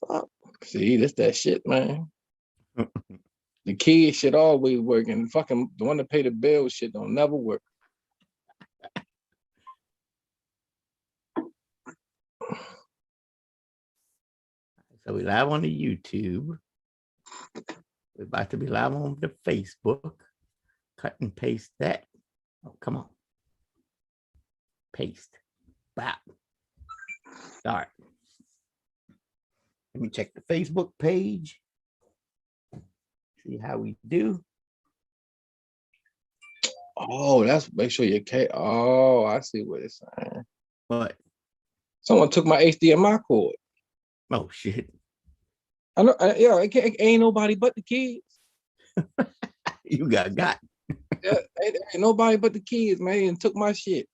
Fuck. See, this that shit, man. The kids shit always work, and fucking the one to pay the bill shit don't never work. So we live on the YouTube. We're about to be live on the Facebook. Cut and paste that. Oh, come on. Paste. Bop. Start. Let me check the Facebook page. See how we do. Oh, that's make sure your K. Oh, I see what it's saying. What? Someone took my HDMI cord. Oh shit. I know. Yeah, it ain't nobody but the kids. You got. Yeah, ain't nobody but the kids, man, and took my shit.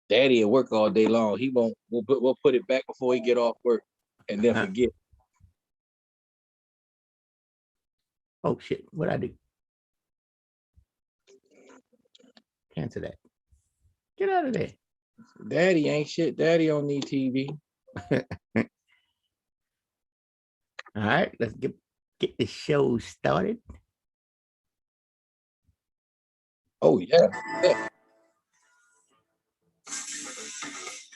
Daddy at work all day long. He won't. We'll put it back before he get off work, and then forget. Oh shit! What I do? Cancel that. Get out of there. Daddy ain't shit. Daddy don't need TV. All right, let's get the show started. Oh yeah.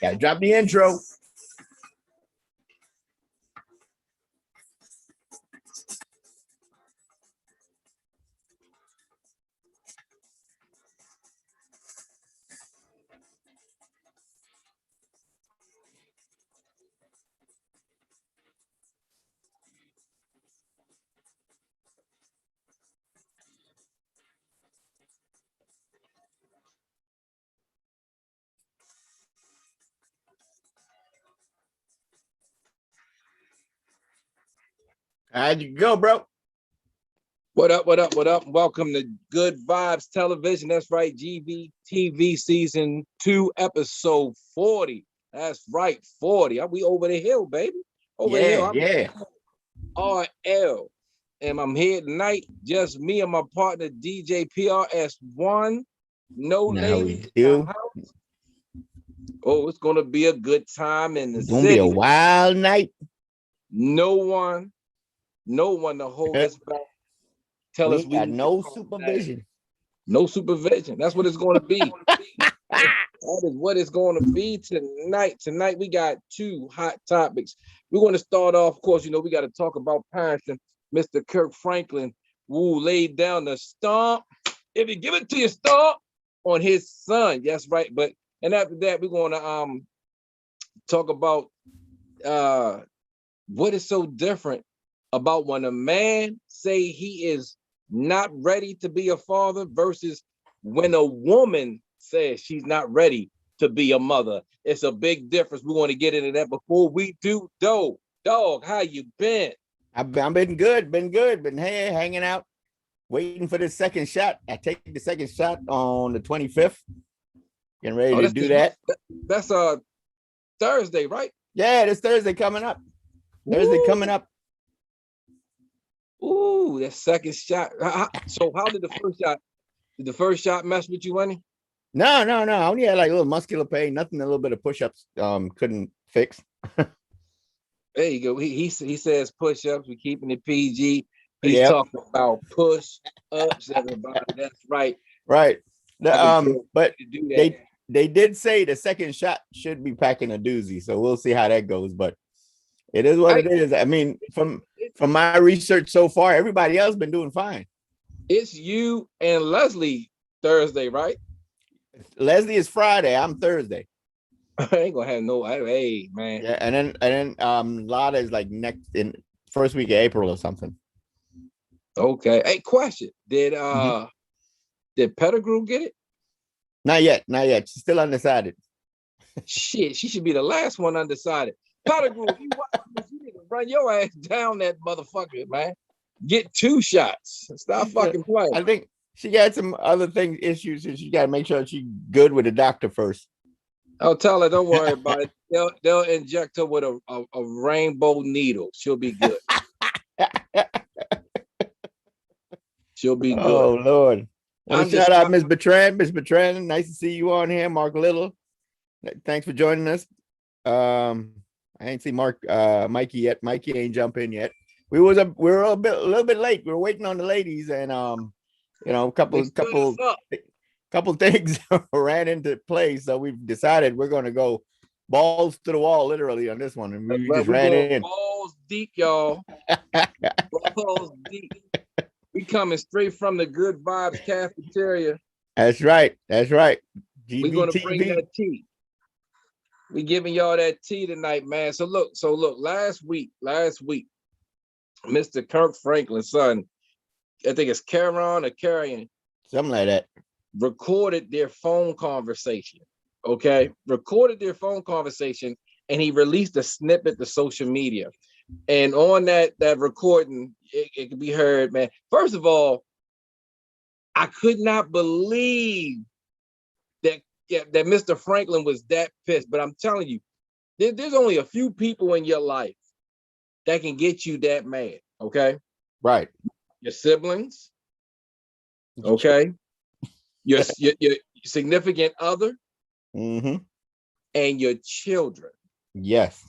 Gotta drop the intro. How'd you go, bro? What up, what up, what up? Welcome to Good Vibes Television. That's right, Gvtv Season 2, Episode 40. That's right, 40. We over the hill, baby. Over the hill. Yeah. RL. And I'm here tonight, just me and my partner, DJ S2 No ladies in the house. Oh, it's going to be a good time in the city. It's going to be a wild night. No one to hold us back. Tell us we got no supervision. No supervision. That's what it's going to be. That is what it's going to be tonight. Tonight, we got two hot topics. We're going to start off, of course, you know, we got to talk about parenting. Mr. Kirk Franklin, who laid down the stomp. If you give it to your stomp on his son, that's right. And after that, we're going to talk about what is so different about when a man say he is not ready to be a father versus when a woman says she's not ready to be a mother. It's a big difference. We want to get into that before we do. Dog, how you been? I've been good, been here hanging out, waiting for the second shot. I take the second shot on the 25th. Getting ready to do that. That's Thursday, right? Yeah, this Thursday coming up. Thursday coming up. Ooh, that second shot. So how did the first shot? Did the first shot mess with you, any? No. I only had like a little muscular pain, nothing, a little bit of push-ups couldn't fix. There you go. He says push-ups. We're keeping it PG. He's talking about push-ups, everybody. That's right. Right. But they did say the second shot should be packing a doozy, so we'll see how that goes. But it is what it is. I mean, from my research so far, everybody else been doing fine. It's you and Leslie Thursday, right? Leslie is Friday. I'm Thursday. I ain't gonna have no. Hey, man. Yeah, and then Lotta is like next in first week of April or something. Okay. Hey, question. Did Pettigrew get it? Not yet. She's still undecided. Shit, she should be the last one undecided. Pettigrew, if you watch this, you need to run your ass down that motherfucker, man. Get 2 shots. Stop fucking playing. I think she got some other issues, and she got to make sure she's good with the doctor first. I'll tell her, don't worry about it. They'll inject her with a rainbow needle. She'll be good. She'll be good. Oh, Lord. Shout out Miss Bertrand. Miss Bertrand, nice to see you on here. Mark Little, thanks for joining us. I ain't seen Mikey yet. Mikey ain't jump in yet. We were a little bit late. We were waiting on the ladies, and a couple things ran into play. So we've decided we're gonna go balls to the wall, literally, on this one, and we just ran in. Balls deep, y'all. Balls deep. We coming straight from the Good Vibes cafeteria. That's right. That's right. We're gonna bring that tea. We giving y'all that tea tonight, man. So look, last week, Mr. Kirk Franklin's son, I think it's Caron or Carrion, something like that, recorded their phone conversation. Okay, recorded their phone conversation, and he released a snippet to social media. And on that recording, it could be heard, man. First of all, I could not believe that Mr. Franklin was that pissed. But I'm telling you, there's only a few people in your life that can get you that mad. Okay, right? Your siblings. Okay, your significant other, and your children. Yes.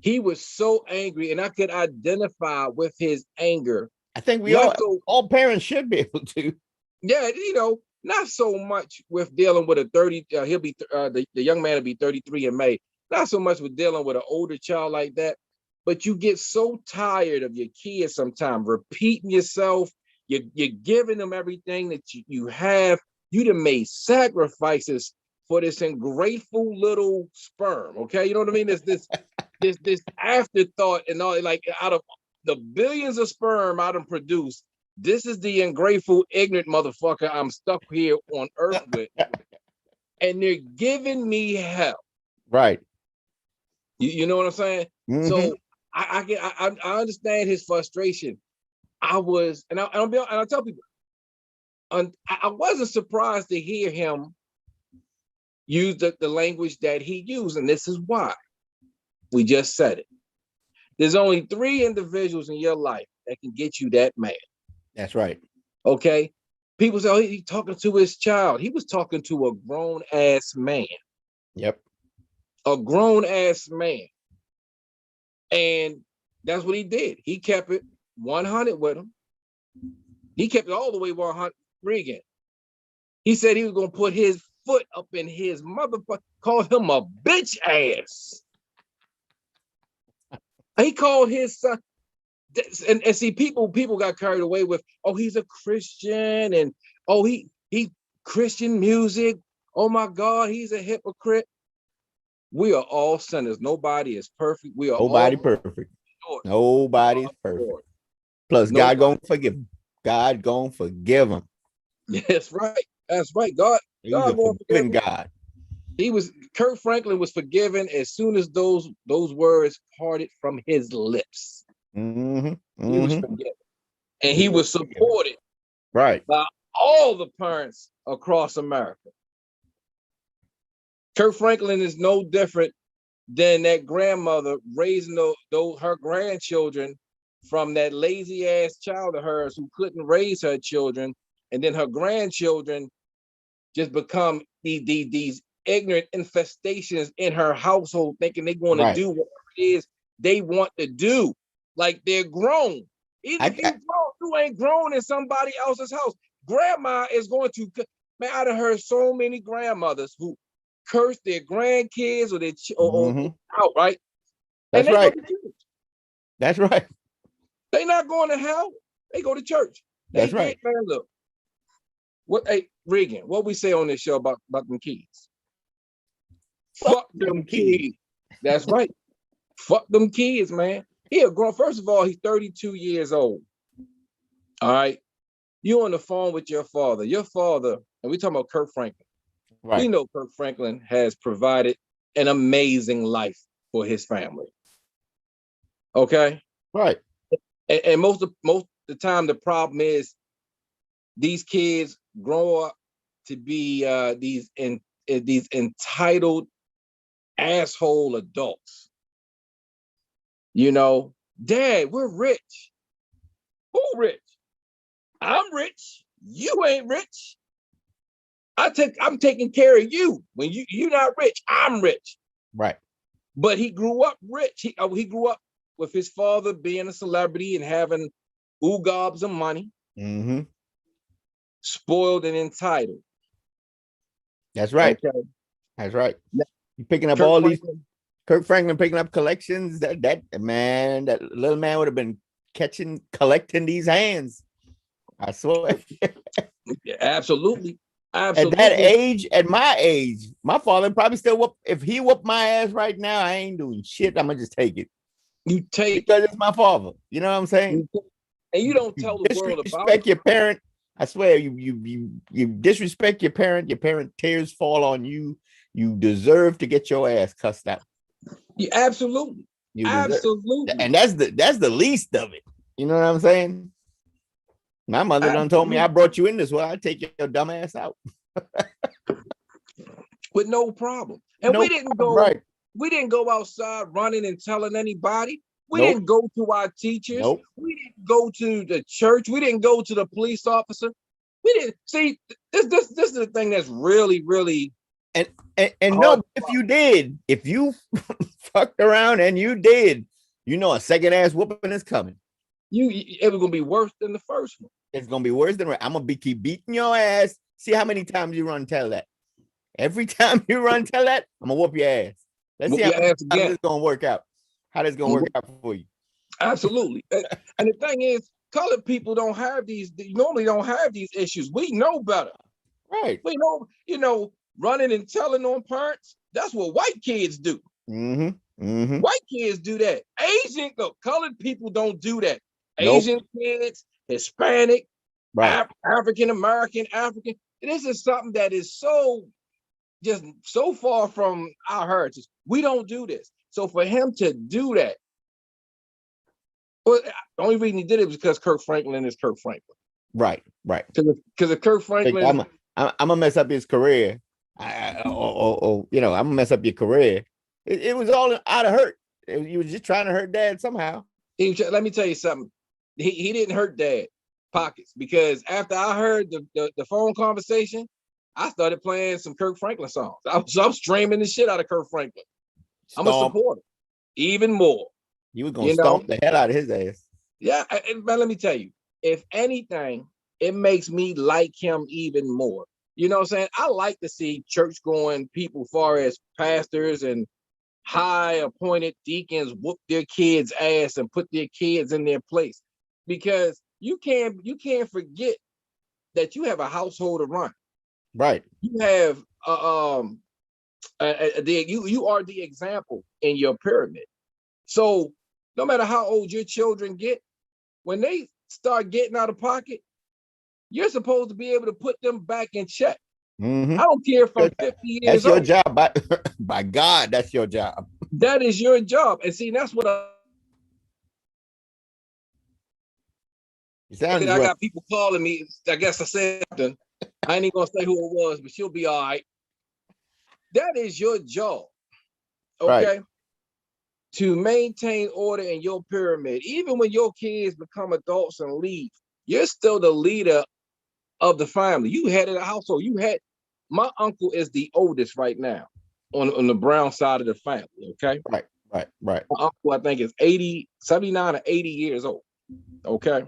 He was so angry, and I could identify with his anger. I think all parents should be able to. Yeah, not so much with dealing with a 30. He'll be the young man will be 33 in May. Not so much with dealing with an older child like that, but you get so tired of your kids sometimes repeating yourself. You're giving them everything that you have. You done made sacrifices for this ungrateful little sperm. Okay, you know what I mean? This afterthought and all, like, out of the billions of sperm I done produced, this is the ungrateful, ignorant motherfucker I'm stuck here on earth with. And they're giving me hell. Right. You know what I'm saying? So I understand his frustration. I'll tell people, I wasn't surprised to hear him use the language that he used, and this is why. We just said it. There's only 3 individuals in your life that can get you that mad. That's right. Okay. People say, oh, he's talking to his child. He was talking to a grown-ass man. Yep. A grown-ass man. And that's what he did. He kept it 100 with him. He kept it all the way 100 again. He said he was going to put his foot up in his motherfucker, called him a bitch ass. He called his son, and see, people got carried away with, oh, he's a Christian, and oh, he Christian music. Oh my God, he's a hypocrite. We are all sinners. Nobody is perfect. We are nobody perfect. Nobody's perfect. Plus, God gonna forgive him. God gonna forgive him. That's right. That's right. God a forgiving God. Kirk Franklin was forgiven as soon as those words parted from his lips. He was forgiven. And he was supported by all the parents across America. Kirk Franklin is no different than that grandmother raising her grandchildren from that lazy ass child of hers who couldn't raise her children, and then her grandchildren just become these ignorant infestations in her household, thinking they're going to do whatever it is they want to do. Like, they're grown. Even if you're grown, you ain't grown in somebody else's house. Grandma is going to, man, I done heard so many grandmothers who curse their grandkids or their out, right? That's right. That's right. They're not going to hell. They go to church. That's right. Man, look. Hey, Regan, what we say on this show about them kids? Fuck them kids. That's right. Fuck them kids, man. He a grown. First of all, he's 32 years old. All right. You on the phone with your father. Your father, and we talking about Kirk Franklin. Right. We know Kirk Franklin has provided an amazing life for his family. Okay. Right. And most of the time, the problem is these kids grow up to be these entitled asshole adults. You know, Dad, we're rich. Who rich? I'm rich. You ain't rich. I'm taking care of you. When you're not rich, I'm rich. Right. But he grew up rich. He grew up with his father being a celebrity and having gobs of money, spoiled and entitled. That's right. Okay. That's right. You picking up all these Kirk Franklin picking up collections. That little man would have been collecting these hands. I swear. Yeah, absolutely. At that age, at my age, my father probably still whoop. If he whooped my ass right now, I ain't doing shit. I'm gonna just take it. You take because it's my father. You know what I'm saying? And you don't tell the world about it. Disrespect your parent. I swear, you disrespect your parent. Your parent tears fall on you. You deserve to get your ass cussed out. Yeah, absolutely. Absolutely. And that's the least of it. You know what I'm saying? My mother done told me I brought you in this way. I take your dumb ass out. With no problem. And we didn't go outside running and telling anybody. We didn't go to our teachers. We didn't go to the church. We didn't go to the police officer. We didn't see this is the thing that's really, really and no, if you fucked around and you did, a second ass whooping is coming. It was gonna be worse than the first one. It's gonna be worse than I'm gonna keep beating your ass. See how many times you run tell that. Every time you run tell that, I'm gonna whoop your ass. Let's see how this is gonna work out. How this gonna work out for you? Absolutely. And the thing is, colored people normally don't have these issues. We know better. Right. We know, running and telling on parents. That's what white kids do. White kids do that. Colored people don't do that. Asian kids, Hispanic, African American, African. This is something that is so far from our heritage. We don't do this. So for him to do that, well, the only reason he did it was because Kirk Franklin is Kirk Franklin. Right. Because of Kirk Franklin, I'm gonna mess up his career. I'm gonna mess up your career. It was all out of hurt. You was just trying to hurt Dad somehow. Let me tell you something. He didn't hurt Dad pockets, because after I heard the phone conversation, I started playing some Kirk Franklin songs. I'm streaming the shit out of Kirk Franklin. I'm a supporter, even more. You were gonna stomp the hell out of his ass. Yeah, but let me tell you, if anything, it makes me like him even more. You know what I'm saying? I like to see church-going people, far as pastors and high-appointed deacons, whoop their kids' ass and put their kids in their place, because you can't forget that you have a household to run. Right. You have you are the example in your pyramid. So no matter how old your children get, when they start getting out of pocket, you're supposed to be able to put them back in check. I don't care if I'm 50 years old. That's your job. By God, that's your job. That is your job. And see, that's what I got people calling me. I guess I said something. I ain't even gonna say who it was, but she'll be all right. That is your job. Okay. Right. To maintain order in your pyramid. Even when your kids become adults and leave, you're still the leader of the family. You had in a household. My uncle is the oldest right now on the Brown side of the family. Okay. Right. My uncle, I think, is 79 or 80 years old. Okay.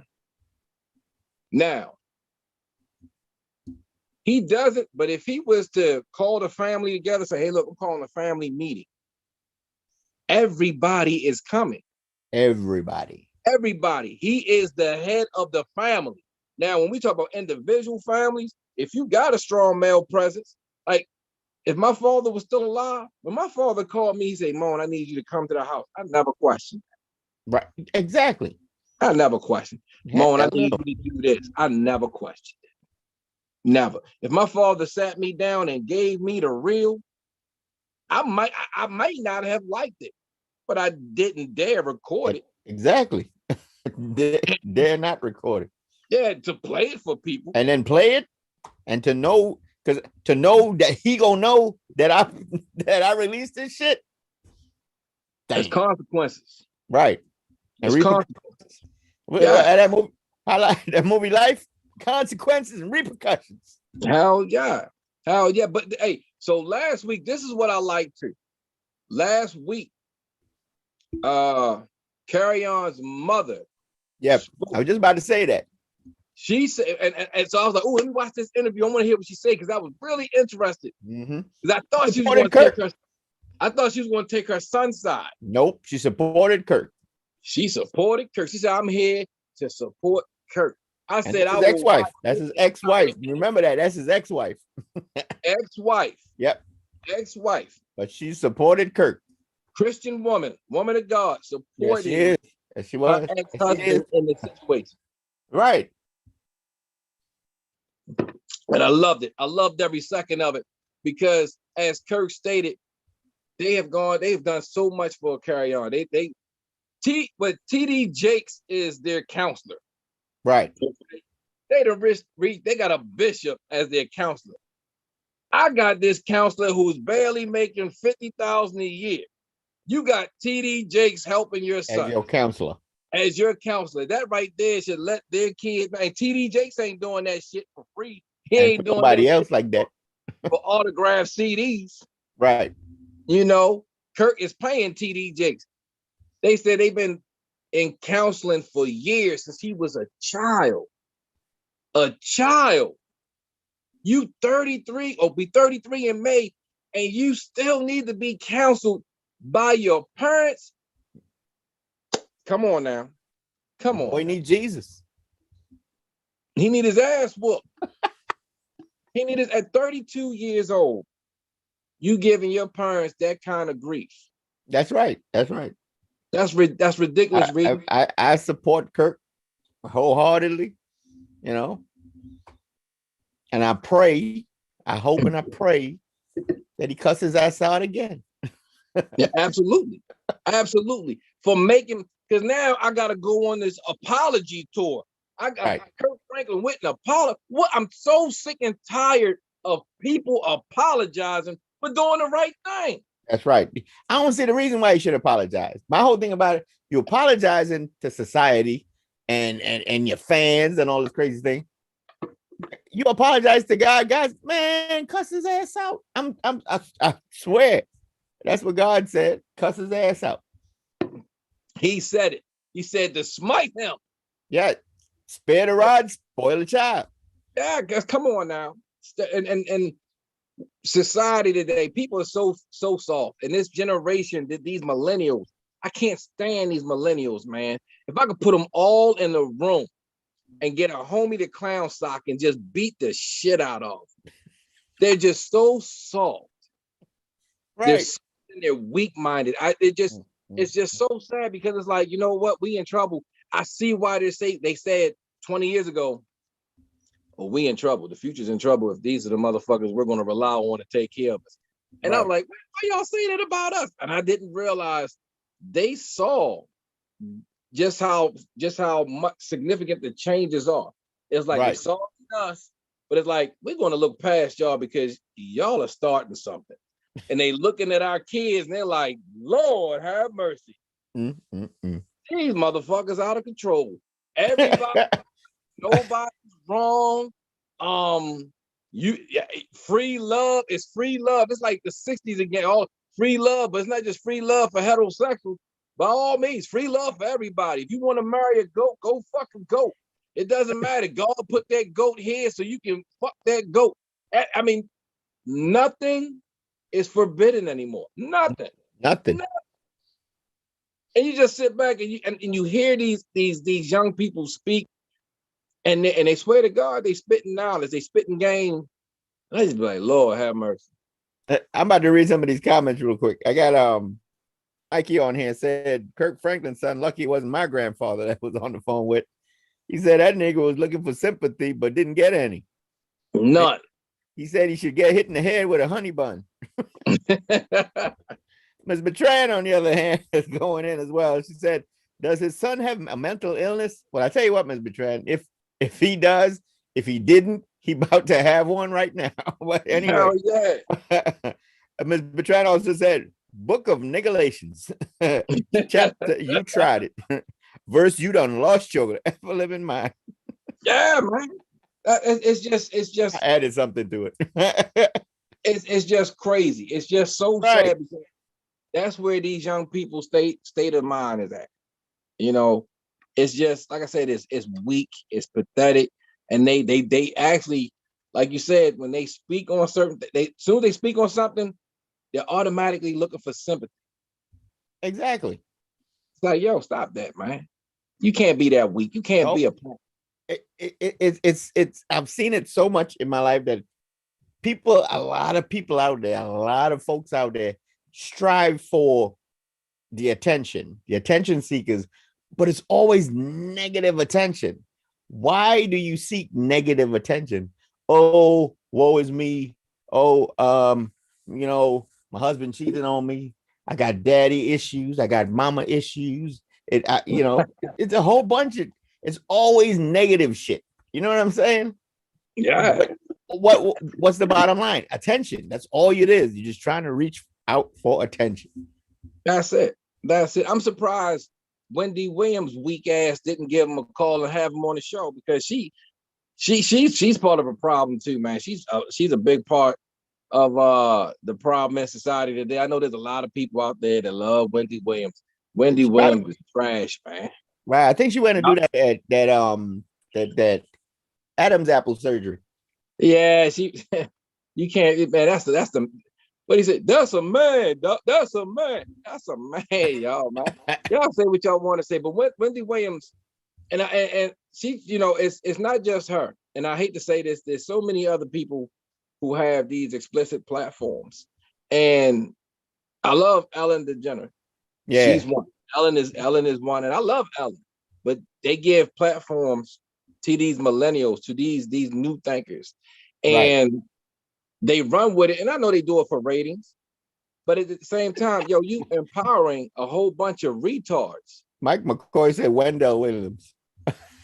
Now, he doesn't, but if he was to call the family together, say, hey, look, I'm calling a family meeting. Everybody is coming. Everybody. He is the head of the family. Now, when we talk about individual families, if you got a strong male presence, like if my father was still alive, when my father called me, he said, Moan, I need you to come to the house. I never questioned. Right. Exactly. I never questioned. Moan, I need you to do this. I never questioned it. Never. If my father sat me down and gave me the real, I might not have liked it, but I didn't dare record it. Exactly. Dare not record it. Yeah, to play it for people. And then play it, and to know that he gonna know that I released this shit. There's consequences. Right. There's consequences. Yeah. That movie, I like that movie Life, consequences and repercussions. Hell yeah. But hey, so last week, this is what I like to. Last week, Carry On's mother. Yep, I was just about to say that. She said, and so I was like, oh, let me watch this interview. I want to hear what she said because I was really interested. Because I thought she was going to take her. I thought she was going to take her son's side. Nope, she supported Kirk. She supported Kirk. She said, I'm here to support Kirk. I said, his ex-wife. That's his ex-wife. Remember that. That's his ex-wife. Ex-wife. Yep. Ex-wife. But she supported Kirk. Christian woman of God, supporting yes, she was. Her ex-husband in the situation. Right. And I loved it. I loved every second of it because, as Kirk stated, they've done so much for Carry On. But TD Jakes is their counselor. Right. They got a bishop as their counselor. I got this counselor who's barely making $50,000 a year. You got TD Jakes helping your son. As your counselor. As your counselor. That right there should let their kids. Man, TD Jakes ain't doing that shit for free. He ain't doing nobody else like that. For autographed CDs. Right. You know, Kirk is paying TD Jakes. They said they've been in counseling for years since he was a child. A child. You 33 or be 33 in May, and you still need to be counseled by your parents. Come on now. Come on. Boy, need Jesus. He need his ass whooped. He need his at 32 years old. You giving your parents that kind of grief. That's right. That's right. That's ridiculous. I support Kirk wholeheartedly, you know. And I pray, I hope and I pray that he cuss his ass out again. Yeah, absolutely. Absolutely. For making, because now I got to go on this apology tour. I got Kirk Franklin with an apology. What? I'm so sick and tired of people apologizing for doing the right thing. That's right. I don't see the reason why you should apologize. My whole thing about it, you apologizing to society and your fans and all this crazy thing. You apologize to God, guys, man, cuss his ass out. I swear. That's what God said. Cuss his ass out. He said it. He said to smite him. Yeah. Spare the rod, spoil the child. Yeah, guys, come on now. And society today, people are so soft. And this generation, these millennials, I can't stand these millennials, man. If I could put them all in the room and get a homie to clown sock and just beat the shit out of them. They're just so soft. Right. They're weak-minded. It's just so sad because it's like, you know what? We in trouble. I see why they said 20 years ago, well, we in trouble. The future's in trouble if these are the motherfuckers we're going to rely on to take care of us. And I'm like, why y'all say that about us? And I didn't realize they saw just how much significant the changes are. It's like they saw us, but it's like, we're going to look past y'all because y'all are starting something. And they looking at our kids and they're like, Lord, have mercy. These motherfuckers out of control. Everybody, nobody's wrong. Free love is free love. It's like the 60s again, all free love, but it's not just free love for heterosexuals. By all means, free love for everybody. If you want to marry a goat, go fuck a goat. It doesn't matter. God put that goat here so you can fuck that goat. I mean, nothing is forbidden anymore. Nothing. Nothing. And you just sit back and you hear these young people speak, and they swear to God they spitting knowledge, they spitting game. I just be like, Lord have mercy. I'm about to read some of these comments real quick. I got Mikey on here said Kirk Franklin's son lucky it wasn't my grandfather that was on the phone with. He said that nigga was looking for sympathy but didn't get any. None. He said he should get hit in the head with a honey bun. Ms. Bertrand, on the other hand, is going in as well. She said, does his son have a mental illness? Well, I tell you what, Ms. Bertrand, if he does, if he didn't, he about to have one right now. But anyway, Ms. Bertrand also said, Book of Negalations. Chapter, you tried it. Verse, you done lost your ever living mind. Yeah, man. It's just I added something to it. It's just crazy. It's just so sad because that's where these young people state of mind is at. You know, it's just like I said, it's weak, it's pathetic, and they actually, like you said, when they speak on certain, as soon as they speak on something, they're automatically looking for sympathy. Exactly. It's like, yo, stop that, man. You can't be that weak. You can't be a. It's. I've seen it so much in my life that a lot of people out there, a lot of folks out there strive for the attention seekers, but it's always negative attention. Why do you seek negative attention? Oh, woe is me. Oh, my husband cheated on me. I got daddy issues. I got mama issues. It's a whole bunch of, it's always negative shit. You know what I'm saying? Yeah. What's the bottom line? Attention. That's all it is. You're just trying to reach out for attention. That's it. I'm surprised Wendy Williams' weak ass didn't give him a call and have him on the show, because she's part of a problem too, man. She's a big part of the problem in society today. I know there's a lot of people out there that love Wendy Williams. Wendy Williams is trash, man. Right. I think she went to do that Adam's apple surgery. Yeah, you can't, man. That's the what he said. That's a man. That's a man. That's a man, y'all, man. Y'all say what y'all want to say, but Wendy Williams, and she, it's not just her. And I hate to say this, there's so many other people who have these explicit platforms, and I love Ellen DeGeneres. Yeah, she's one. Ellen is one, and I love Ellen, but they give platforms to these millennials, to these new thinkers, and right. They run with it. And I know they do it for ratings, but at the same time, you empowering a whole bunch of retards. Mike McCoy said Wendell Williams.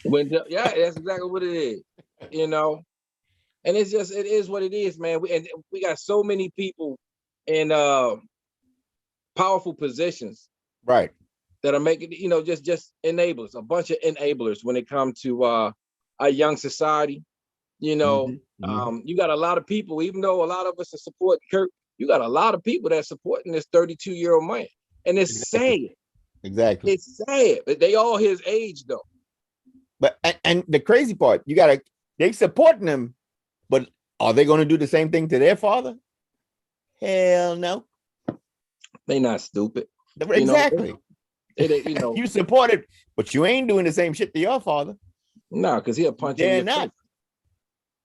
Yeah, that's exactly what it is. And it is what it is, man. We got so many people in powerful positions, right, that are making, just enablers, a bunch of enablers when it comes to our young society. You got a lot of people, even though a lot of us are supporting Kirk, you got a lot of people that are supporting this 32-year-old man. And it's sad. Exactly. It's sad. But they all his age, though. But and the crazy part, they supporting him, but are they going to do the same thing to their father? Hell no. They not stupid. Exactly. You support it, but you ain't doing the same shit to your father. No, because he'll punch you in your face.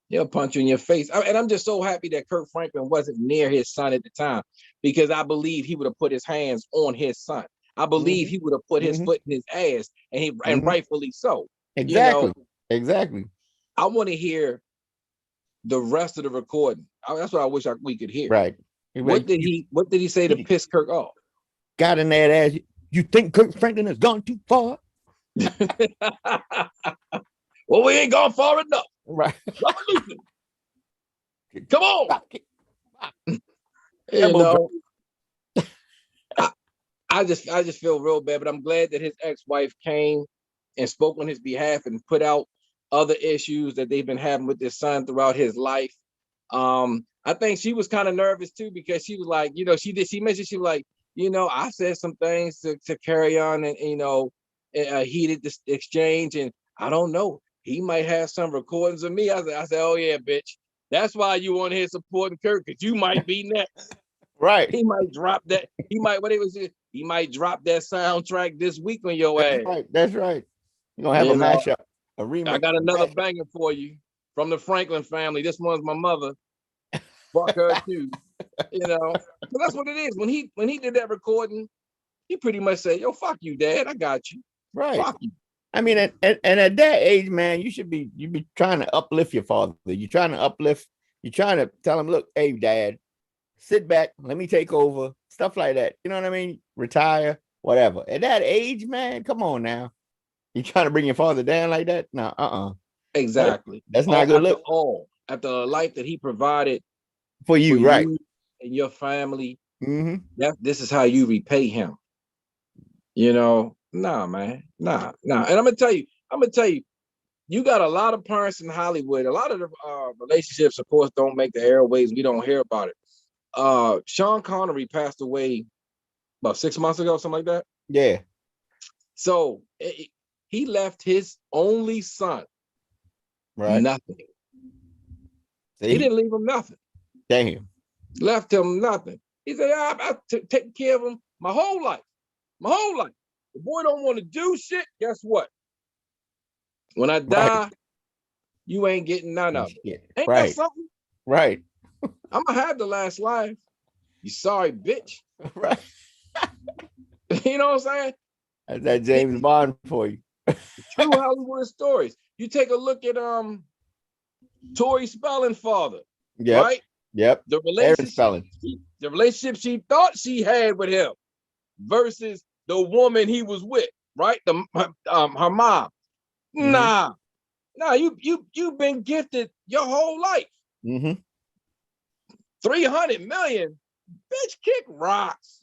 He'll punch you in your face. And I'm just so happy that Kirk Franklin wasn't near his son at the time, because I believe he would have put his hands on his son. I believe he would have put his foot in his ass, and rightfully so. Exactly. Exactly. I want to hear the rest of the recording. That's what I wish we could hear. Right. What did he say to piss Kirk off? Got in that ass. You think Kirk Franklin has gone too far? Well, we ain't gone far enough. Right. Come on. I just feel real bad, but I'm glad that his ex-wife came and spoke on his behalf and put out other issues that they've been having with their son throughout his life. I think she was kind of nervous too, because she was like, she mentioned, she was like, I said some things to carry on, and a heated exchange, and I don't know, he might have some recordings of me. I said, oh yeah, bitch, that's why you want his supporting Kirk, because you might be next. Right. He might drop that. He might drop that soundtrack this week on your ass. Right. That's right. You're gonna have a mashup, a remix. I got another banger for you from the Franklin family. This one's my mother. Fuck her too. So that's what it is. When he did that recording, he pretty much said, yo, fuck you, Dad. I got you. Right. Fuck you. I mean, and at that age, man, you be trying to uplift your father. You're trying to tell him, look, hey, Dad, sit back, let me take over, stuff like that. You know what I mean? Retire, whatever. At that age, man, come on now. You trying to bring your father down like that? No, Exactly. That's not good look. After the life that he provided for you, right? And your family. This is how you repay him. Nah, man. Nah. And I'm gonna tell you, you got a lot of parents in Hollywood. A lot of the relationships, of course, don't make the airways. We don't hear about it. Sean Connery passed away about 6 months ago, something like that. Yeah. So he left his only son nothing. See? He didn't leave him nothing. Damn. Left him nothing. He said, I've taken care of him my whole life. My whole life. The boy don't want to do shit. Guess what? When I die, you ain't getting none of it. Ain't that something? Right. I'm gonna have the last life. You sorry, bitch. Right. You know what I'm saying? That's that James Bond for you. True Hollywood stories. You take a look at Tori Spelling's father. Yep. Right? Yep. The relationship she thought she had with him versus the woman he was with, right? Her mom. Mm-hmm. Nah, you've been gifted your whole life. Mm-hmm. 300 million, bitch, kick rocks.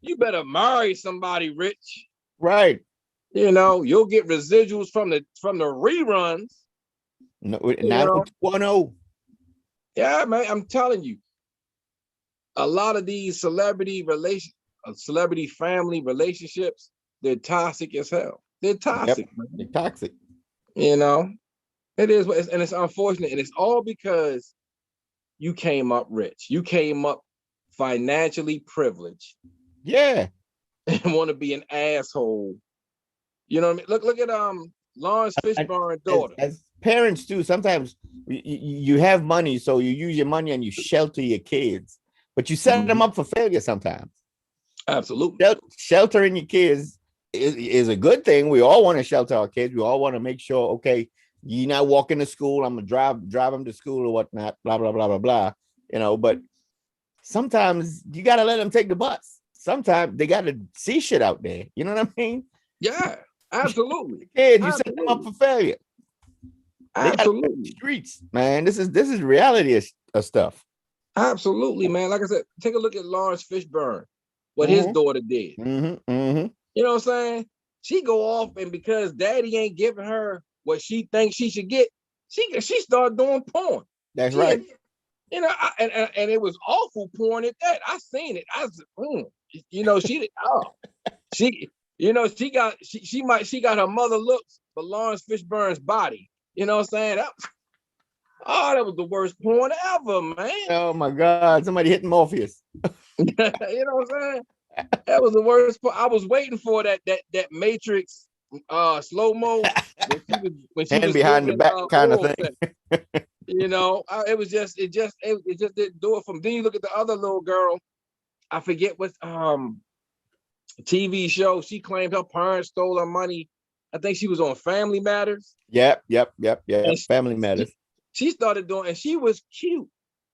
You better marry somebody rich. Right. You know, you'll get residuals from the reruns. No, 90210. Yeah, man, I'm telling you, a lot of these celebrity family relationships, they're toxic as hell. They're toxic. Yep. They're toxic. You know, it is, and it's unfortunate, and it's all because you came up rich. You came up financially privileged. Yeah. And want to be an asshole. You know what I mean? Look at Lawrence Fishburne's daughter. As parents do, sometimes you have money, so you use your money and you shelter your kids, but you set them up for failure sometimes. Absolutely. Sheltering your kids is a good thing. We all want to shelter our kids. We all want to make sure, okay, you're not walking to school. I'm gonna drive them to school or whatnot. Blah blah blah blah blah. You know, but sometimes you gotta let them take the bus. Sometimes they gotta see shit out there. You know what I mean? Yeah, absolutely. Kids, you set them up for failure. Absolutely. Streets, man. This is reality of stuff. Absolutely, man. Like I said, take a look at Lawrence Fishburne, what his daughter did. Mm-hmm. Mm-hmm. You know what I'm saying? She go off, and because daddy ain't giving her what she thinks she should get, she started doing porn. That's right. You know, and it was awful porn at that. I seen it. I was, you know, she got her mother looks, but Lawrence Fishburne's body. You know what I'm saying? That was the worst porn ever, man. Oh my God! Somebody hitting Morpheus. You know what I'm saying? That was the worst part. I was waiting for that Matrix slow mo when she was behind the back kind of thing. You know, it just didn't do it for me. Then you look at the other little girl. I forget what TV show. She claimed her parents stole her money. I think she was on Family Matters. Yep. Family Matters. She started doing, and she was cute.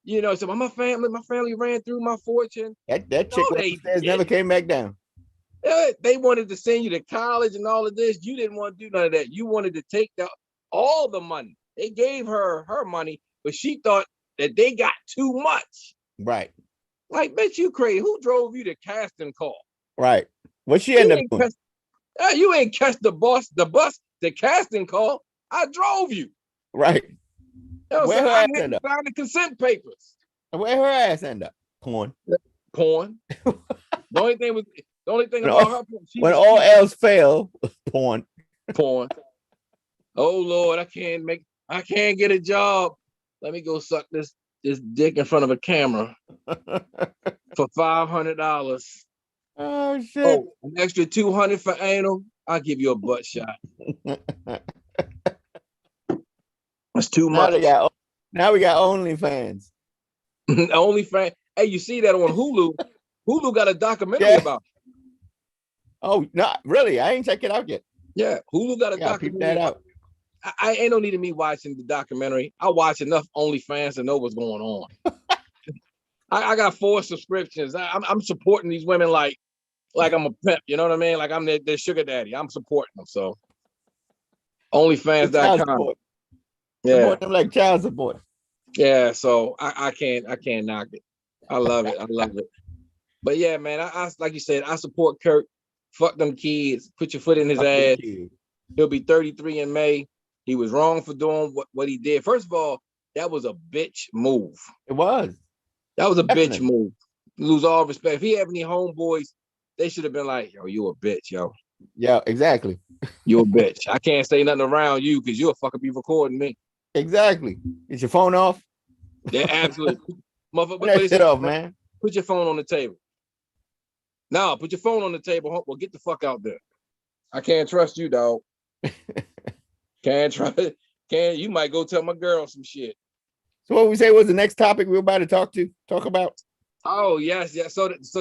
You know, so my family ran through my fortune. That chick never came back down. They wanted to send you to college and all of this. You didn't want to do none of that. You wanted to take all the money. They gave her money, but she thought that they got too much. Right. Like, bitch, you crazy. Who drove you to casting call? Right. What she ended up doing? You ain't catch the bus, the casting call. I drove you. Right. You know, where her ass end up? Sign the consent papers. Where her ass end up? Porn. Porn. The only thing about her. When all else fail, porn. Porn. Oh Lord, I can't get a job. Let me go suck this dick in front of a camera for $500. Oh shit! Oh, an extra $200 for anal. I'll give you a butt shot. That's too much. Now we got OnlyFans. OnlyFans. Hey, you see that on Hulu? Hulu got a documentary about it. Oh, no, really? I ain't checked it out yet. Yeah, Hulu got a documentary. That out. I ain't no need of me watching the documentary. I watch enough OnlyFans to know what's going on. I got 4 subscriptions. I'm supporting these women like I'm a pimp. You know what I mean? Like I'm their sugar daddy. I'm supporting them. So OnlyFans.com. Yeah, support them like child support. Yeah, so I can't knock it. I love it. I love it. But yeah, man, I like you said, I support Kirk. Fuck them kids. Put your foot in his ass. He'll be 33 in May. He was wrong for doing what he did. First of all, that was a bitch move. It was. That was a bitch move. Lose all respect. If he have any homeboys, they should have been like, yo, you a bitch, yo. Yeah, exactly. You a bitch. I can't say nothing around you because you'll fucking be recording me. Exactly. Is your phone off? Yeah, absolutely. Turn that shit off, man. Put your phone on the table. No, put your phone on the table. Well, get the fuck out there. I can't trust you, dog. Can't trust. Can't. You might go tell my girl some shit. So what we say was the next topic we were about to talk about? Oh yes, yes. This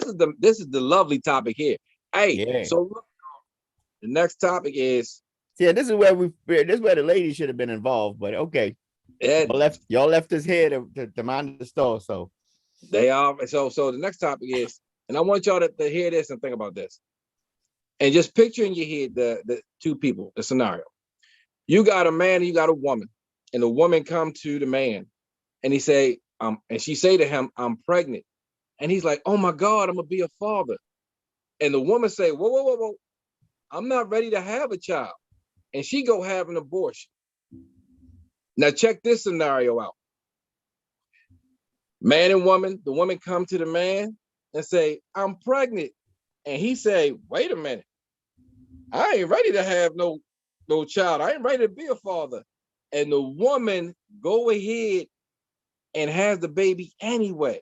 is the lovely topic here. Hey, yeah. So look, the next topic is. Yeah, this is where the ladies should have been involved, but okay. Y'all left us here to mind the store, so they are. So the next topic is, and I want y'all to hear this and think about this, and just picture in your head the two people, the scenario. You got a man and you got a woman, and the woman come to the man, and he say, and she say to him, "I'm pregnant," and he's like, "Oh my God, I'm gonna be a father," and the woman say, "Whoa, I'm not ready to have a child," and she go have an abortion. Now check this scenario out. Man and woman, the woman come to the man and say, "I'm pregnant," and he say, "Wait a minute, I ain't ready to have no child. I ain't ready to be a father." And the woman go ahead and has the baby anyway.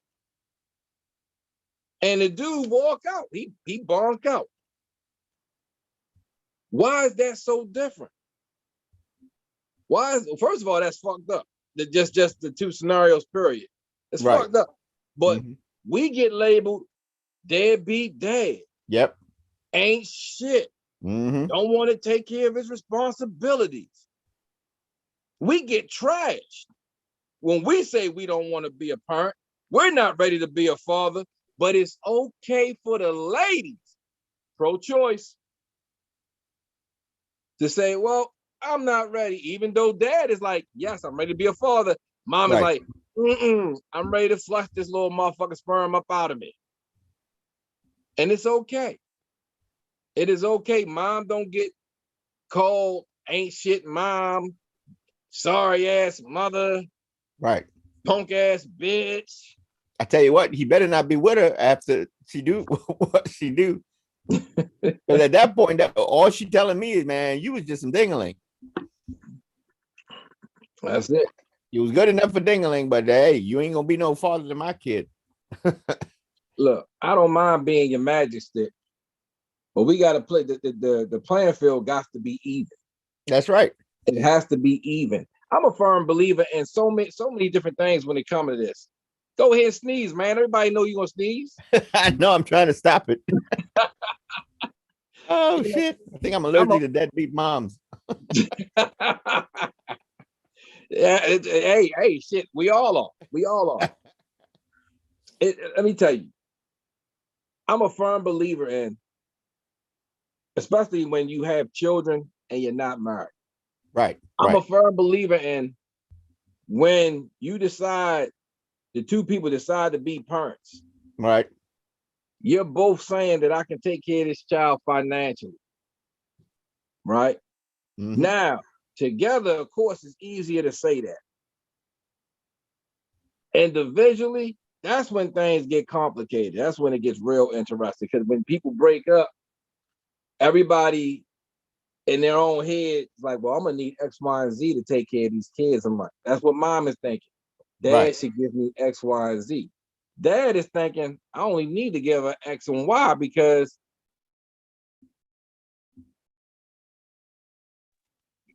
And the dude walk out. He bonk out. Why is that so different? First of all, that's fucked up. Just the two scenarios, period. It's fucked up. But we get labeled deadbeat dad. Yep. Ain't shit. Don't want to take care of his responsibilities. We get trashed when we say we don't want to be a parent. We're not ready to be a father, but it's okay for the ladies, pro-choice, to say, well, I'm not ready. Even though dad is like, yes, I'm ready to be a father. Mom is like, I'm ready to flush this little motherfucking sperm up out of me. And it's okay. It is okay. Mom don't get called ain't shit mom, sorry ass mother, right? Punk ass bitch. I tell you what, he better not be with her after she do what she do. Because at that point, all she telling me is, man, you was just some dingling. That's it. You was good enough for dingling, but hey, you ain't gonna be no father to my kid. Look, I don't mind being your magic stick, but we got to play the playing field. Got to be even. That's right. It has to be even. I'm a firm believer in so many different things when it comes to this. Go ahead and sneeze, man. Everybody know you're gonna sneeze. I know. I'm trying to stop it. Oh shit! I think I'm allergic to deadbeat moms. Yeah. Hey, shit. We all are. We all are. Let me tell you, I'm a firm believer in, especially when you have children and you're not married. Right. I'm a firm believer in when you decide, the two people decide to be parents. Right. You're both saying that I can take care of this child financially. Right. Now, together, of course, it's easier to say that. Individually, that's when things get complicated. That's when it gets real interesting. Because when people break up, everybody in their own head is like, well, I'm gonna need X, Y, and Z to take care of these kids. I'm like, that's what mom is thinking. Dad should give me X, Y, and Z. Dad is thinking, I only need to give her X and Y because,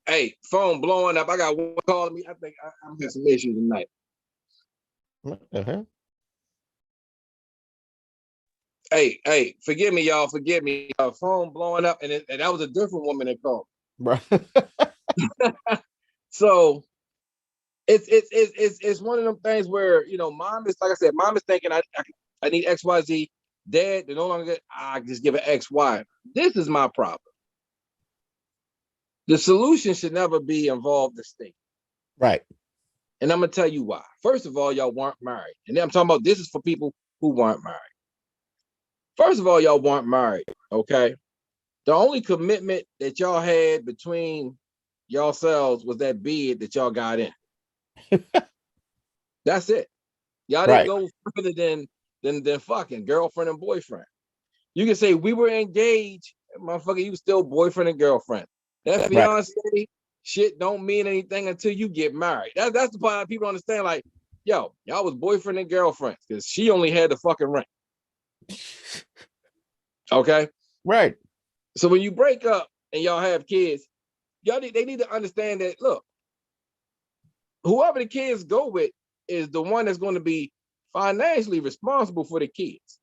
hey, phone blowing up. I got one calling me. I think I'm having some issues tonight. Hey, forgive me, y'all. Forgive me. Phone blowing up, and that was a different woman that called. Right. So it's one of them things where, mom is, like I said, mom is thinking I need X, Y, Z. Dad, they're no longer, I just give it X, Y. This is my problem. The solution should never be involved the state. Right. And I'm gonna tell you why. First of all, y'all weren't married. And then I'm talking about, this is for people who weren't married. First of all, y'all weren't married, okay? The only commitment that y'all had between yourselves was that bid that y'all got in. That's it. Y'all didn't go further than than fucking girlfriend and boyfriend. You can say we were engaged, motherfucker, you still boyfriend and girlfriend. That fiance shit don't mean anything until you get married. That's the part people understand. Like, yo, y'all was boyfriend and girlfriend because she only had the fucking ring. Okay? Right. So when you break up and y'all have kids, they need to understand that, look, whoever the kids go with is the one that's going to be financially responsible for the kids.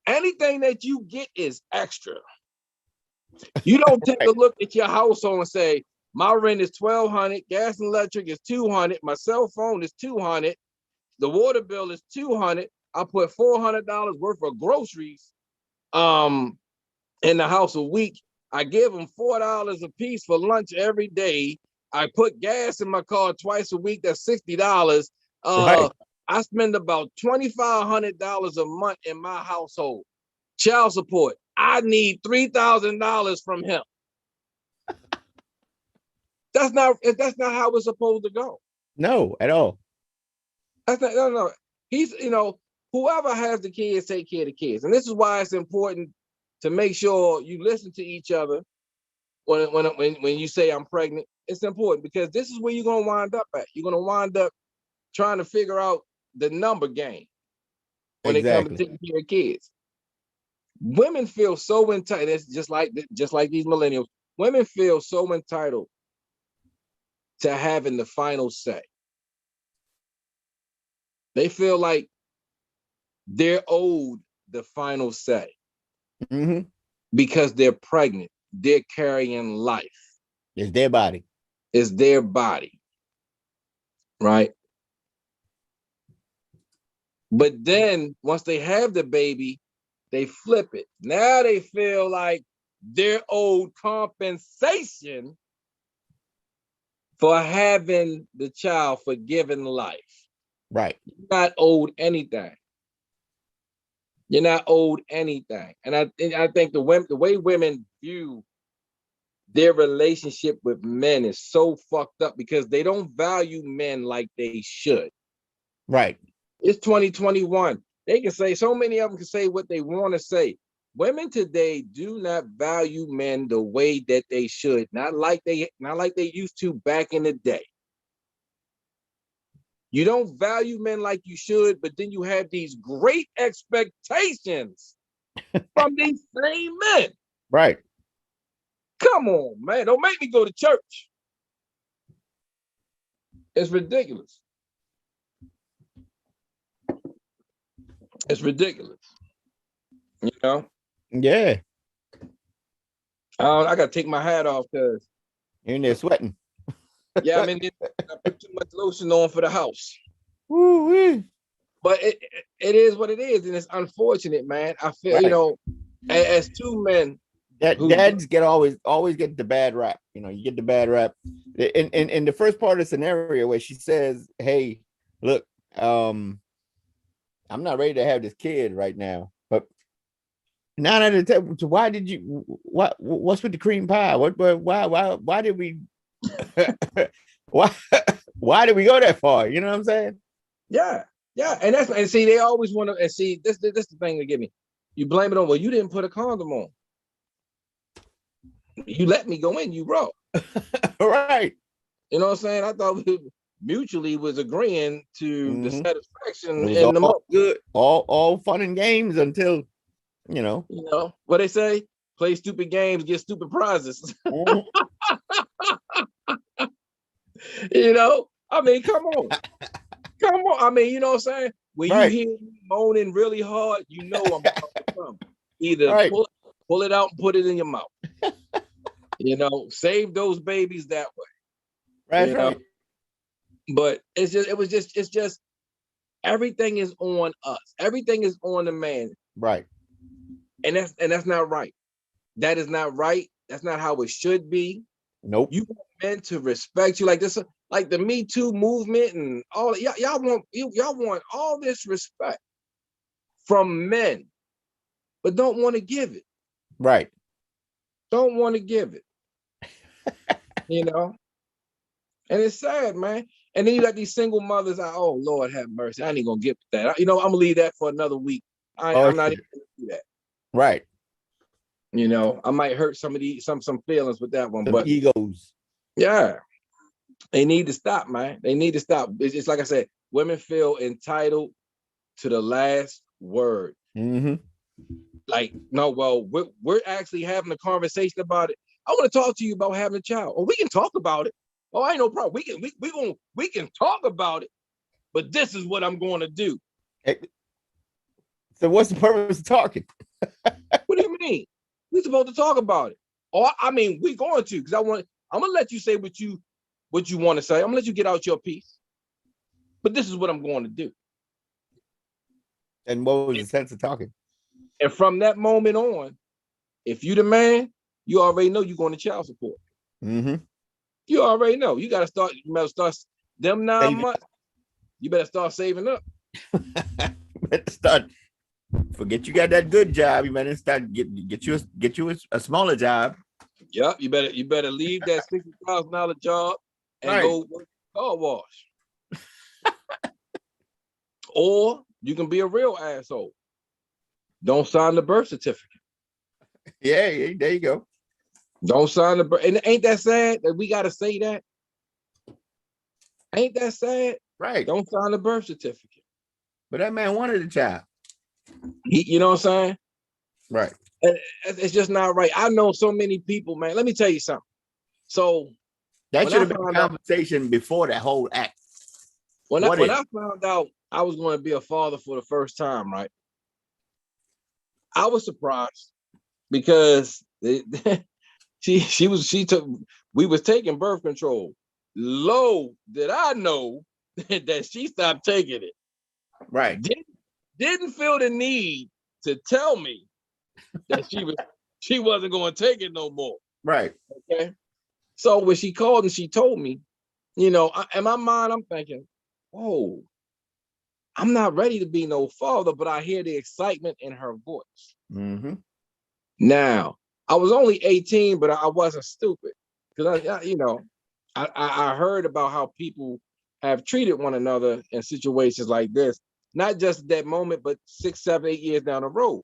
Anything that you get is extra. You don't take a look at your household and say, my rent is $1,200, gas and electric is $200, my cell phone is $200, the water bill is $200. I put $400 worth of groceries in the house a week. I give them $4 a piece for lunch every day. I put gas in my car twice a week. That's $60. I spend about $2,500 a month in my household. Child support. I need $3,000 from him. That's not how it's supposed to go. No, at all. That's not, no. He's, whoever has the kids, take care of the kids. And this is why it's important to make sure you listen to each other when you say I'm pregnant. It's important because this is where you're going to wind up at. You're going to wind up trying to figure out the number game when it comes to taking care of kids. Women feel so entitled. It's just like these millennials. Women feel so entitled to having the final say. They feel like they're owed the final say because they're pregnant. They're carrying life. It's their body. It's their body, right? But then once they have the baby, they flip it. Now they feel like they're owed compensation for having the child, for giving life. Right. You're not owed anything. You're not owed anything. And I think the way women view their relationship with men is so fucked up because they don't value men like they should. Right. It's 2021. They can say, so many of them can say what they want to say. Women today do not value men the way that they should, not like they used to back in the day. You don't value men like you should, but then you have these great expectations from these same men. Right. Come on, man. Don't make me go to church. It's ridiculous. It's ridiculous. You know? Yeah. I got to take my hat off because you're in there sweating. Yeah, I mean, I put too much lotion on for the house. Woo-wee. But it is what it is, and it's unfortunate, man. I feel, as two men, dads always get the bad rap. You get the bad rap. In the first part of the scenario where she says, "Hey, look, I'm not ready to have this kid right now," but 9 out of 10. So why did you? What's with the cream pie? Why did we? why did we go that far? You know what I'm saying? Yeah, and see, they always want to. And see, this the thing they give me. You blame it on, well, you didn't put a condom on. You let me go in, you bro. Right. You know what I'm saying? I thought we mutually was agreeing to the satisfaction and the all good, all fun and games until what they say, play stupid games, get stupid prizes. I mean, come on. I mean, you know what I'm saying? When you hear me moaning really hard, I'm about to come. Either pull it out and put it in your mouth. Save those babies that way. Right. But it's just everything is on us. Everything is on the man. Right. And that's not right. That is not right. That's not how it should be. Nope. You want men to respect you like this, like the Me Too movement and all. Y'all want all this respect from men, but don't want to give it. Right. Don't want to give it. And it's sad, man. And then you got these single mothers. Oh Lord, have mercy. I ain't gonna get that. You know, I'm gonna leave that for another week. I'm not even gonna do that. Right. You know, I might hurt some feelings with that one, but egos. Yeah, they need to stop, man. They need to stop. It's like I said, women feel entitled to the last word. Mm-hmm. Like, no, well, we're actually having a conversation about it. I want to talk to you about having a child. Oh, we can talk about it. Oh, I ain't no problem. We can talk about it. But this is what I'm going to do. So what's the purpose of talking? What do you mean? We're supposed to talk about it. Or I mean, we're going to, because I'm gonna let you say what you want to say. I'm gonna let you get out your piece. But this is what I'm going to do. And what was the sense of talking? And from that moment on, if you the man, you already know you're going to child support. Mm-hmm. You already know. You gotta start, you better start them 9 months. You better start saving up. Better start. Forget you got that good job. You better start get you a smaller job. Yep. You better leave that $60,000 job and go work car wash. Or you can be a real asshole. Don't sign the birth certificate. Yeah, there you go. Don't sign the birth. And ain't that sad that we gotta say that? Ain't that sad? Right. Don't sign the birth certificate. But that man wanted a child. You know what I'm saying? Right. And it's just not right. I know so many people, man. Let me tell you something. So that should have been a conversation before that whole act. When I found out I was going to be a father for the first time, right? I was surprised because we was taking birth control. Lo, did I know that she stopped taking it. Right. Didn't feel the need to tell me that she wasn't going to take it no more. Right. Okay. So when she called and she told me, you know, in my mind, I'm thinking, oh, I'm not ready to be no father, but I hear the excitement in her voice. Mm-hmm. Now, I was only 18, but I wasn't stupid because I heard about how people have treated one another in situations like this, not just that moment, but 6, 7, 8 years down the road.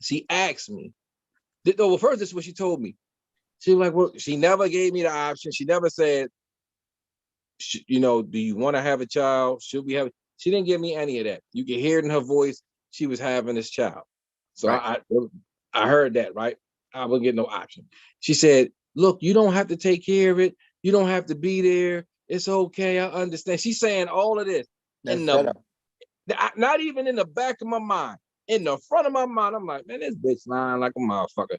She asked me, well, first, this is what she told me. She was like, well, she never gave me the option. She never said, you know, do you want to have a child? Should we have it? She didn't give me any of that. You can hear it in her voice. She was having this child. So right. I heard that, right? I wouldn't get no option. She said, look, you don't have to take care of it. You don't have to be there. It's okay. I understand. She's saying all of this. Not even in the back of my mind. In the front of my mind, I'm like, man, this bitch lying like a motherfucker.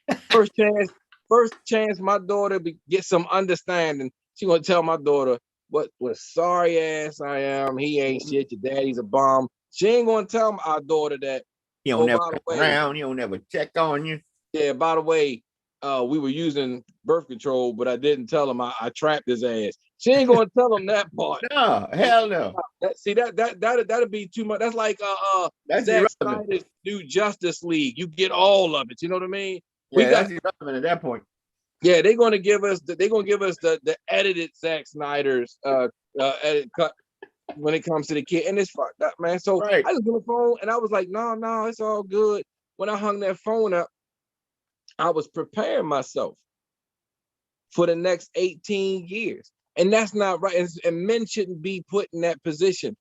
First chance my daughter get some understanding, she gonna tell my daughter what sorry ass I am. He ain't shit. Your daddy's a bomb. She ain't gonna tell our daughter that. He don't never come around. He don't never check on you. Yeah, by the way, we were using birth control, but I didn't tell him I trapped his ass. She ain't gonna tell him that part. No, hell no. That'd be too much. That's like Zack Snyder's new Justice League. You get all of it. You know what I mean? Yeah, that's irrelevant at that point. Yeah, they're gonna give us the edited Zack Snyder's edit cut when it comes to the kid, and it's fucked up, man. So I just on the phone and I was like, no, it's all good. When I hung that phone up, I was preparing myself for the next 18 years. And that's not right. And men shouldn't be put in that position.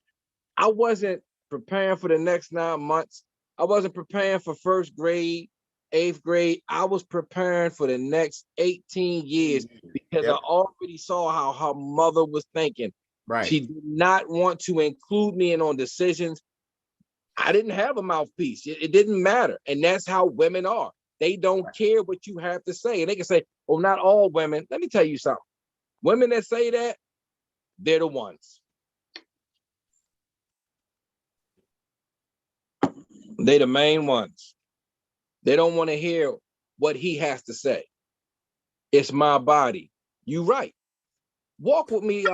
I wasn't preparing for the next 9 months. I wasn't preparing for first grade, 8th grade. I was preparing for the next 18 years because I already saw how her mother was thinking. Right. She did not want to include me in on decisions. I didn't have a mouthpiece. It didn't matter. And that's how women are. They don't care what you have to say. And they can say, well, not all women. Let me tell you something. Women that say that, they're the ones. They're the main ones. They don't want to hear what he has to say. It's my body. You right. Walk with me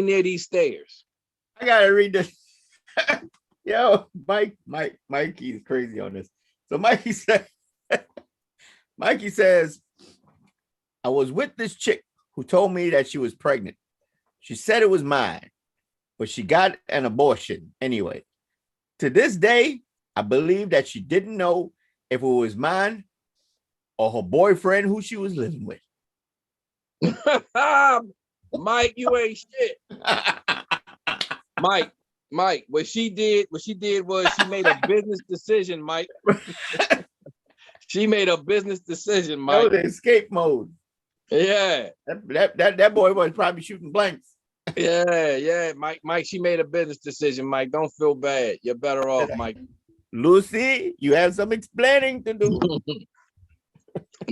near these stairs. I gotta read this. Yo, Mikey is crazy on this. So Mikey says, I was with this chick who told me that she was pregnant. She said it was mine, but she got an abortion anyway. To this day, I believe that she didn't know if it was mine or her boyfriend who she was living with. Mike, you ain't shit. Mike, what she did was she made a business decision, Mike. She made a business decision, Mike. That was the escape mode. Yeah. That boy was probably shooting blanks. Yeah, Mike, she made a business decision, Mike. Don't feel bad. You're better off, Mike. Lucy, you have some explaining to do.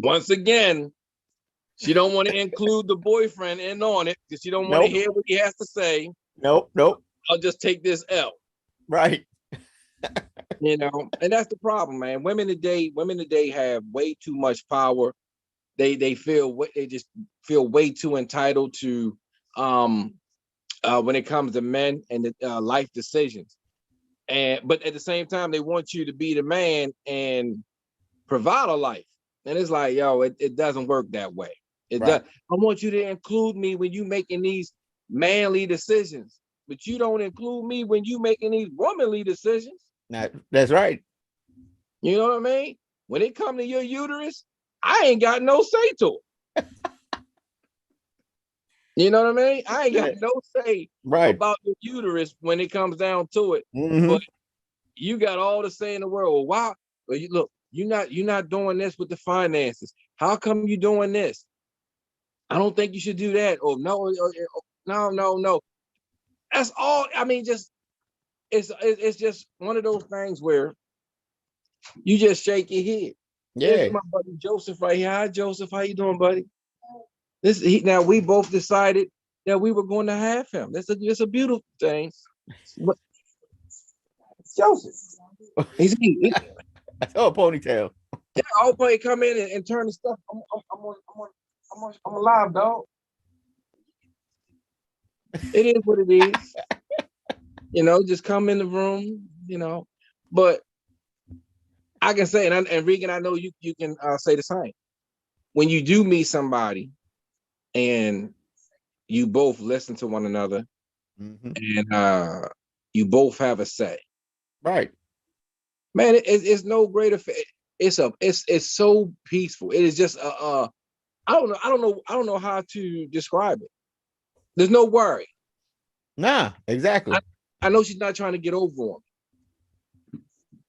Once again, she don't want to include the boyfriend in on it because she don't want to hear what he has to say. Nope. I'll just take this L. Right. You know, and that's the problem, man. Women today have way too much power. They just feel way too entitled to when it comes to men and the life decisions. But at the same time, they want you to be the man and provide a life. And it's like, yo, it doesn't work that way. It does. I want you to include me when you making these manly decisions, but you don't include me when you making these womanly decisions. That's right. You know what I mean? When it comes to your uterus, I ain't got no say to it. You know what I mean? I ain't got no say about your uterus when it comes down to it. But you got all the say in the world. Well, why? Well, look, you're not doing this with the finances. How come you doing this? I don't think you should do that. Or no. That's all. I mean, just it's just one of those things where you just shake your head. Yeah. Here's my buddy Joseph right here. Hi, Joseph. How you doing, buddy? Now we both decided that we were going to have him. It's a beautiful thing. But Joseph, he's I saw a ponytail. Yeah, I'll probably come in and turn the stuff. I'm alive, dog. It is what it is. You know, just come in the room. You know, but I can say, and Regan, I know you can say the same. When you do meet somebody, and you both listen to one another, and you both have a say, right? Man, it's no greater. It's so peaceful. It is just I don't know how to describe it. There's no worry. Nah, exactly. I know she's not trying to get over on me,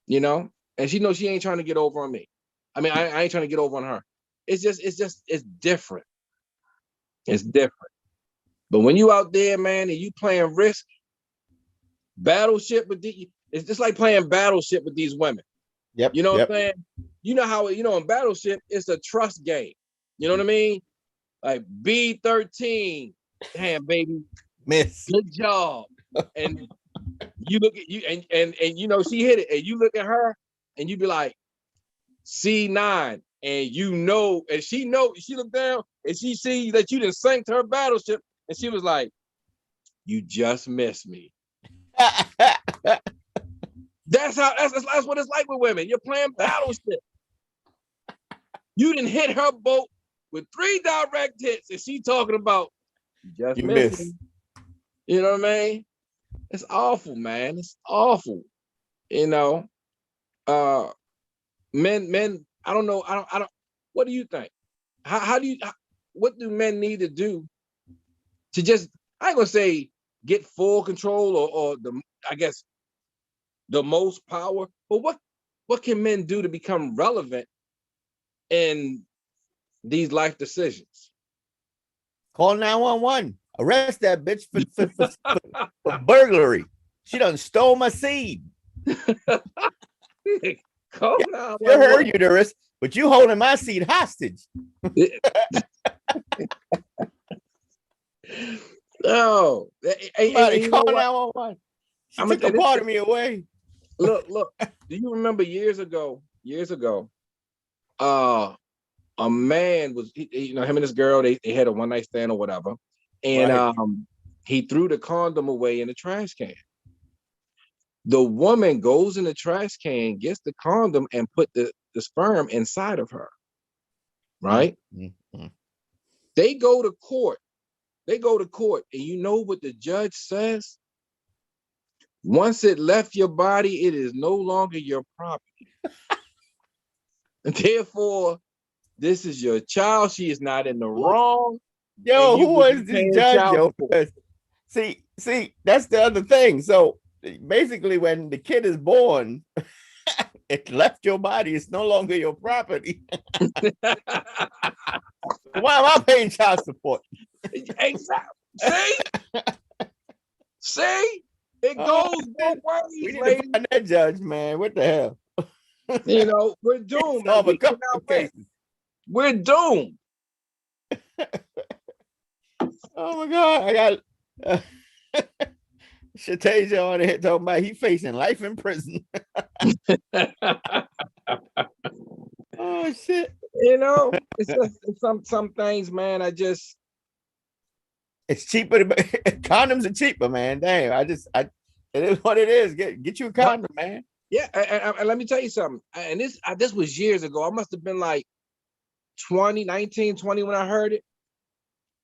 you know, and she knows she ain't trying to get over on me. I mean, I ain't trying to get over on her. It's different. It's different. But when you out there, man, and you playing Risk, Battleship it's just like playing Battleship with these women. Yep. You know what I'm saying? You know how in Battleship, it's a trust game. You know what I mean? Like B13, damn baby, miss, good job. And you look at you and you know she hit it, and you look at her, and you be like C9, and and she looked down and she see that you done sank her battleship, and she was like, "You just missed me." That's what it's like with women. You're playing Battleship. You didn't hit her boat with 3 direct hits, and she talking about you missed me. You know what I mean? It's awful, man. It's awful. You know, men. I don't know. I don't. What do you think? What do men need to do to just? I ain't gonna say get full control or the most power, but what can men do to become relevant in these life decisions? Call 911. Arrest that bitch for burglary. She done stole my seed. Call 911. You heard uterus, but you holding my seed hostage. No. Somebody call 911. She took a part of me away. Look. Do you remember years ago, a man was, him and this girl, they had a one night stand or whatever. And he threw the condom away in the trash can. The woman goes in the trash can, gets the condom, and put the sperm inside of her. Right? Mm-hmm. They go to court They go to court, and you know what the judge says? Once it left your body, it is no longer your property. And therefore, this is your child. She is not in the wrong. Yo, who was this judge, yo? See, that's the other thing. So basically, when the kid is born, it left your body. It's no longer your property. Why am I paying child support? Exactly. See? It goes both ways. We need to find that judge, man. What the hell? You know, we're doomed. We're doomed. Oh my God. I got Shatasia on here talking about he facing life in prison. Oh shit. You know, it's just some things, man. It's cheaper. Condoms are cheaper, man. Damn, it is what it is. Get you a condom, man. Yeah, and let me tell you something. And this was years ago. I must have been like 19, 20 when I heard it.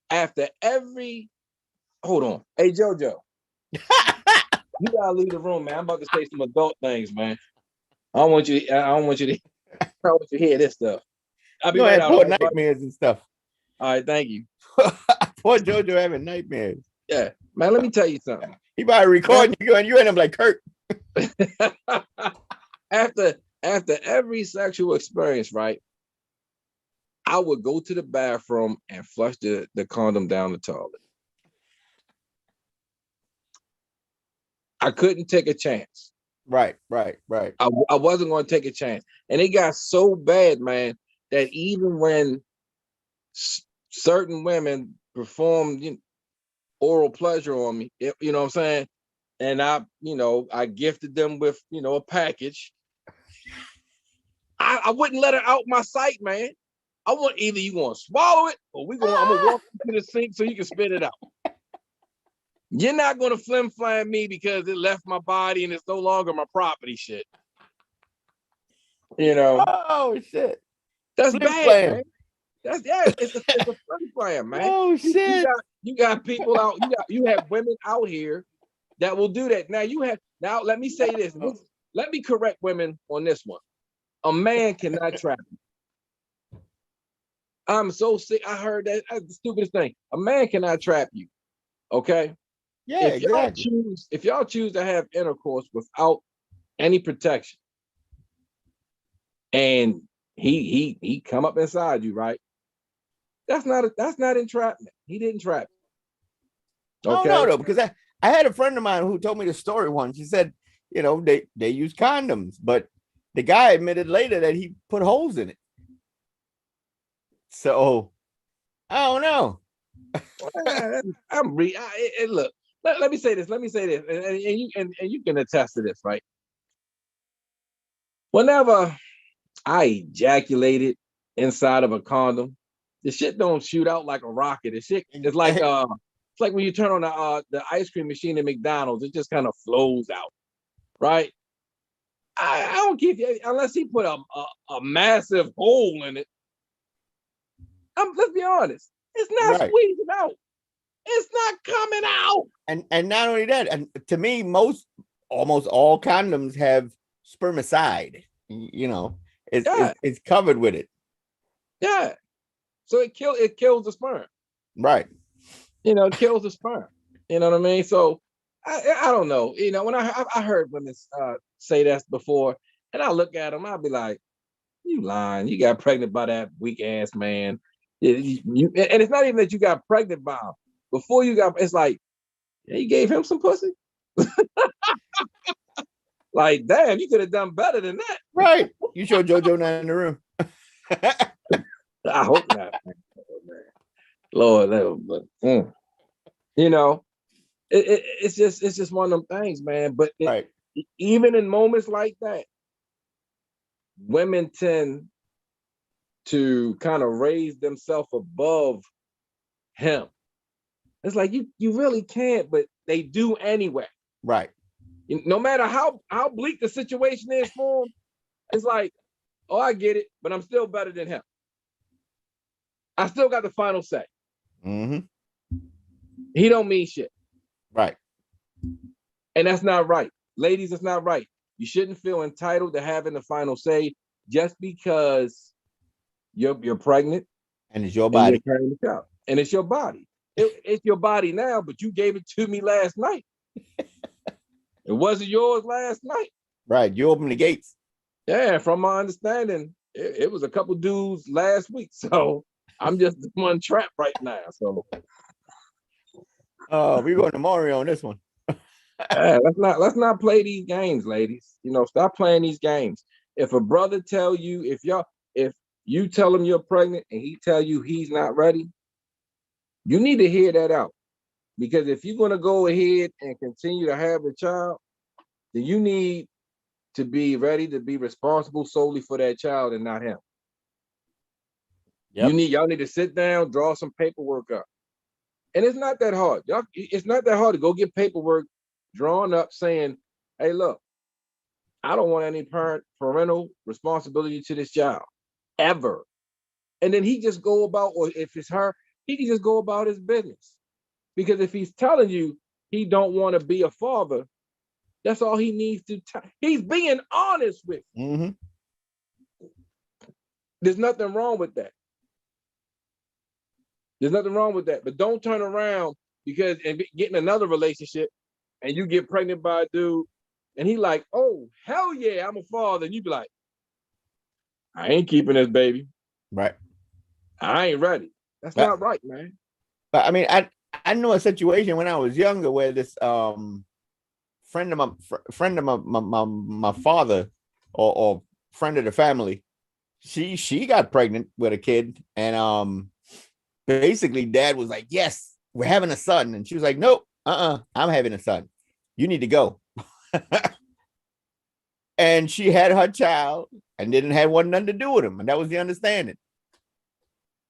After every, hold on, hey JoJo, you gotta leave the room, man. I'm about to say some adult things, man. I don't want you to hear this stuff. I'll be right out. Poor nightmares and stuff. All right, thank you. Poor JoJo having nightmares. Yeah, man. Let me tell you something. He about to record you and you and him like Kurt. After every sexual experience, right? I would go to the bathroom and flush the condom down the toilet. I couldn't take a chance. Right. I wasn't going to take a chance. And it got so bad, man, that even when certain women performed oral pleasure on me, you know what I'm saying? And I gifted them with, a package. I wouldn't let her out my sight, man. I want either you want to swallow it or I'm gonna walk into the sink so you can spit it out. You're not gonna flim flam me because it left my body and it's no longer my property. Shit. Oh shit. That's bad, man. It's a flim flam, man. Oh shit. You got people out. You have women out here that will do that. Now let me say this. Let me correct women on this one. A man cannot trap you. I'm so sick. I heard that. That's the stupidest thing. A man cannot trap you. Okay. Yeah. If y'all choose to have intercourse without any protection, and he come up inside you, right? That's not entrapment. He didn't trap you. Okay. No, though, because I had a friend of mine who told me the story once. She said, they use condoms, but the guy admitted later that he put holes in it. So I don't know. Look. Let me say this. And you can attest to this, right? Whenever I ejaculated inside of a condom, the shit don't shoot out like a rocket. The shit is like it's like when you turn on the ice cream machine at McDonald's, it just kind of flows out, right? I don't give you unless he put a massive hole in it. Let's be honest. It's not squeezing out. It's not coming out. And not only that, and to me, almost all condoms have spermicide. It's covered with it. Yeah. So it kills the sperm. Right. It kills the sperm. You know what I mean? So I don't know. When I heard women say that before, and I look at them, I'll be like, you lying. You got pregnant by that weak ass man. And it's not even that you got pregnant by him. Before you got, it's like, yeah, you gave him some pussy. Like, damn, you could have done better than that. Right. You showed JoJo not in the room. I hope not. Lord, but it's just one of them things, man. But even in moments like that, women tend to kind of raise themselves above him. It's like you really can't, but they do anyway. Right. No matter how bleak the situation is for him, it's like, oh, I get it, but I'm still better than him. I still got the final say. Mm-hmm. He don't mean shit. Right. And that's not right. Ladies, that's not right. You shouldn't feel entitled to having the final say just because you're pregnant and it's your and body. you're carrying the child. And it's your body. It's your body now, but you gave it to me last night. It wasn't yours last night. Right. You opened the gates. Yeah, from my understanding, it was a couple dudes last week. So I'm just one trapped right now. So we're going to Mario on this one. let's not play these games, ladies. You know, stop playing these games. If a brother tell you, if you tell him you're pregnant and he tell you he's not ready, you need to hear that out. Because if you're gonna go ahead and continue to have a child, then you need to be ready to be responsible solely for that child and not him. Yep. Y'all need to sit down, draw some paperwork up. And it's not that hard. It's not that hard to go get paperwork drawn up saying, hey, look, I don't want any parental responsibility to this child ever. And then he just go about, or if it's her, he can just go about his business. Because if he's telling you he don't want to be a father, that's all he needs to tell. He's being honest with you. Mm-hmm. There's nothing wrong with that. There's nothing wrong with that. But don't turn around because and get in another relationship and you get pregnant by a dude and he like, oh, hell yeah, I'm a father. And you be like, I ain't keeping this baby. Right. I ain't ready. That's not right, man. But I mean, I know a situation when I was younger where this friend of my father or friend of the family, she got pregnant with a kid, and basically dad was like, yes, we're having a son, and she was like, nope, I'm having a son, you need to go. And she had her child and didn't have nothing to do with him, and that was the understanding.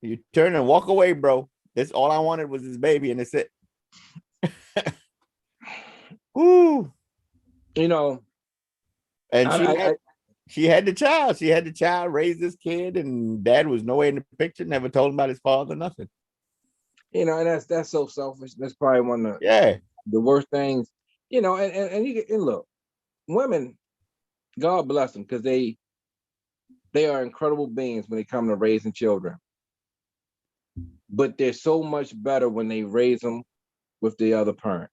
You turn and walk away, bro. That's all I wanted was this baby, and that's it. Ooh. You know, and she had the child. She had the child, raised this kid, and dad was nowhere in the picture, never told him about his father, nothing. You know, and that's so selfish. That's probably one of the worst things. You know, and look, women, God bless them, because they are incredible beings when it comes to raising children. But they're so much better when they raise them with the other parent.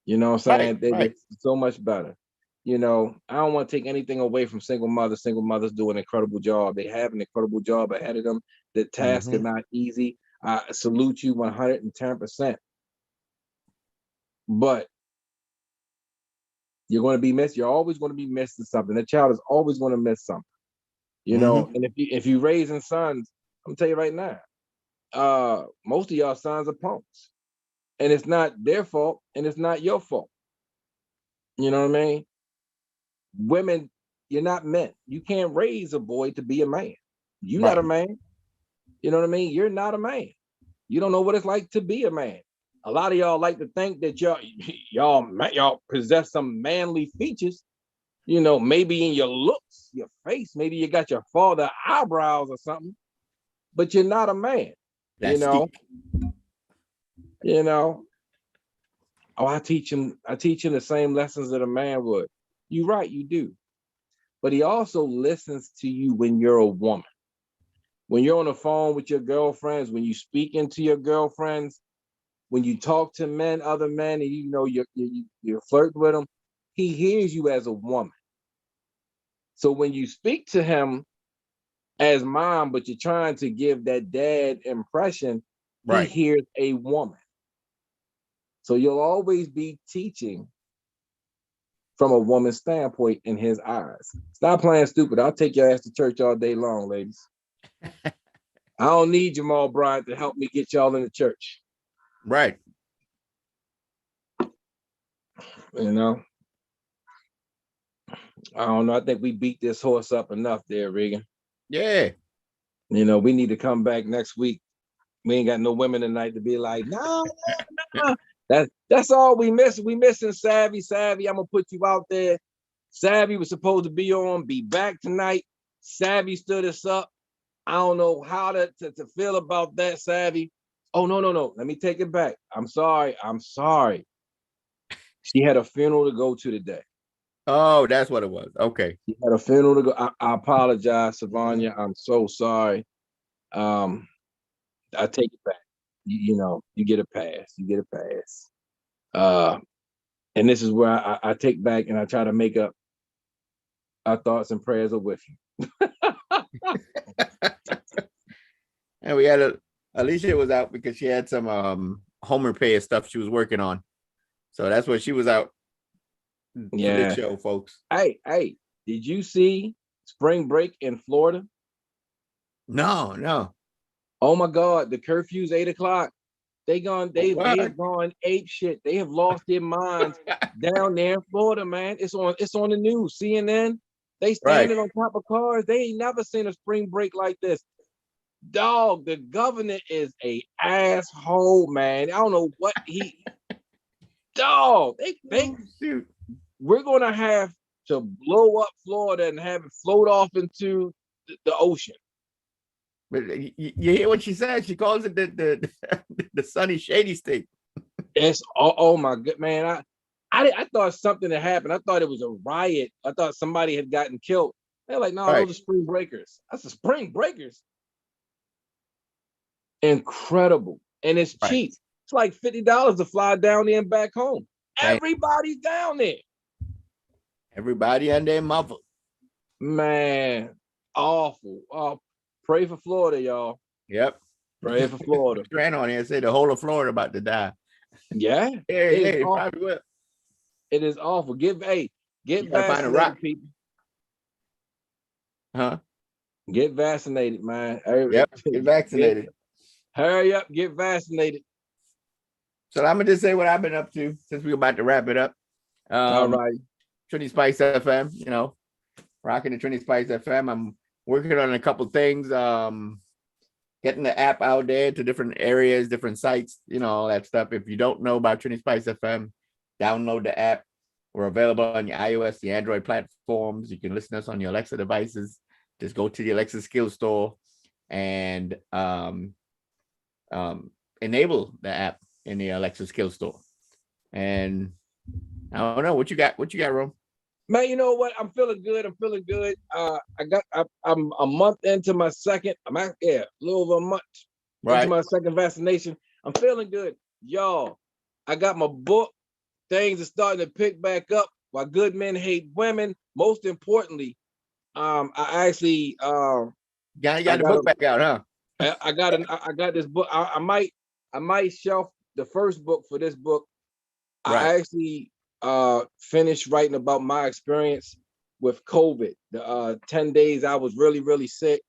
You know what I'm saying? They're so much better. You know, I don't want to take anything away from single mothers. Single mothers do an incredible job. They have an incredible job ahead of them. The task is not easy. I salute you 110%. But you're going to be missed. You're always going to be missing something. The child is always going to miss something. You know, and if you raising sons, I'm gonna tell you right now, most of y'all sons are punks. And it's not their fault, and it's not your fault. You know what I mean? Women, you're not meant. You can't raise a boy to be a man. You're not a man. You know what I mean? You're not a man. You don't know what it's like to be a man. A lot of y'all like to think that y'all possess some manly features. You know, maybe in your looks, your face, maybe you got your father eyebrows or something, but you're not a man. You know. Oh, I teach him the same lessons that a man would. You're right, you do. But he also listens to you when you're a woman. When you're on the phone with your girlfriends, when you speak into your girlfriends, when you talk to men, other men, and you know you're flirting with them, he hears you as a woman. So when you speak to him as mom, but you're trying to give that dad impression, he hears a woman. So you'll always be teaching from a woman's standpoint in his eyes. Stop playing stupid. I'll take your ass to church all day long, ladies. I don't need Jamal Bryant to help me get y'all in the church. Right. You know? I don't know. I think we beat this horse up enough there, Regan. Yeah. You know, we need to come back next week. We ain't got no women tonight to be like, no. That's all we miss. We missing Savvy. I'm gonna put you out there. Savvy was supposed to be back tonight. Savvy stood us up. I don't know how to feel about that, Savvy. Oh, no. Let me take it back. I'm sorry. She had a funeral to go to today. Oh, that's what it was. Okay. She had a funeral to go. I apologize, Savanya. I'm so sorry. I take it back. You get a pass. You get a pass. And this is where I take back and I try to make up. Our thoughts and prayers are with you. And we had Alicia was out because she had some home repair stuff she was working on. So that's what she was out for this show, folks. Hey, did you see spring break in Florida? No. Oh my God, the curfew's 8:00. They have gone ape shit. They have lost their minds down there in Florida, man. It's on the news. CNN, they standing on top of cars. They ain't never seen a spring break like this. Dog, the governor is a asshole, man. I don't know what he dog. We're gonna have to blow up Florida and have it float off into the ocean. But you hear what she said? She calls it the sunny shady state. It's oh my god, man. I thought something had happened. I thought it was a riot. I thought somebody had gotten killed. They're like, no, those are spring breakers. That's the spring breakers. Incredible. And it's cheap. It's like $50 to fly down there and back home. Everybody's down there. Everybody and their mother. Man, awful. Oh, pray for Florida, y'all. Yep. Pray for Florida. Ran on here and say the whole of Florida about to die. Yeah. It probably will. It is awful. Get vaccinated, people. Huh? Get vaccinated, man. Yep. Get vaccinated. Hurry up, get vaccinated. So I'm gonna just say what I've been up to since we're about to wrap it up. All right. Trinity Spice FM, rocking the Trinity Spice FM. I'm working on a couple things, getting the app out there to different areas, different sites, all that stuff. If you don't know about Trinity Spice FM, download the app. We're available on your iOS, the Android platforms. You can listen to us on your Alexa devices. Just go to the Alexa skill store and enable the app in the Alexa skill store. And I don't know what you got, Rome. Man, you know what? I'm feeling good. I'm a month into my second. A little over a month into my second vaccination. I'm feeling good, y'all. I got my book. Things are starting to pick back up. Why Good Men Hate Women. Most importantly, I actually got the book back out, huh? I got this book. I might shelf the first book for this book. I actually finished writing about my experience with COVID. The 10 days I was really, really sick.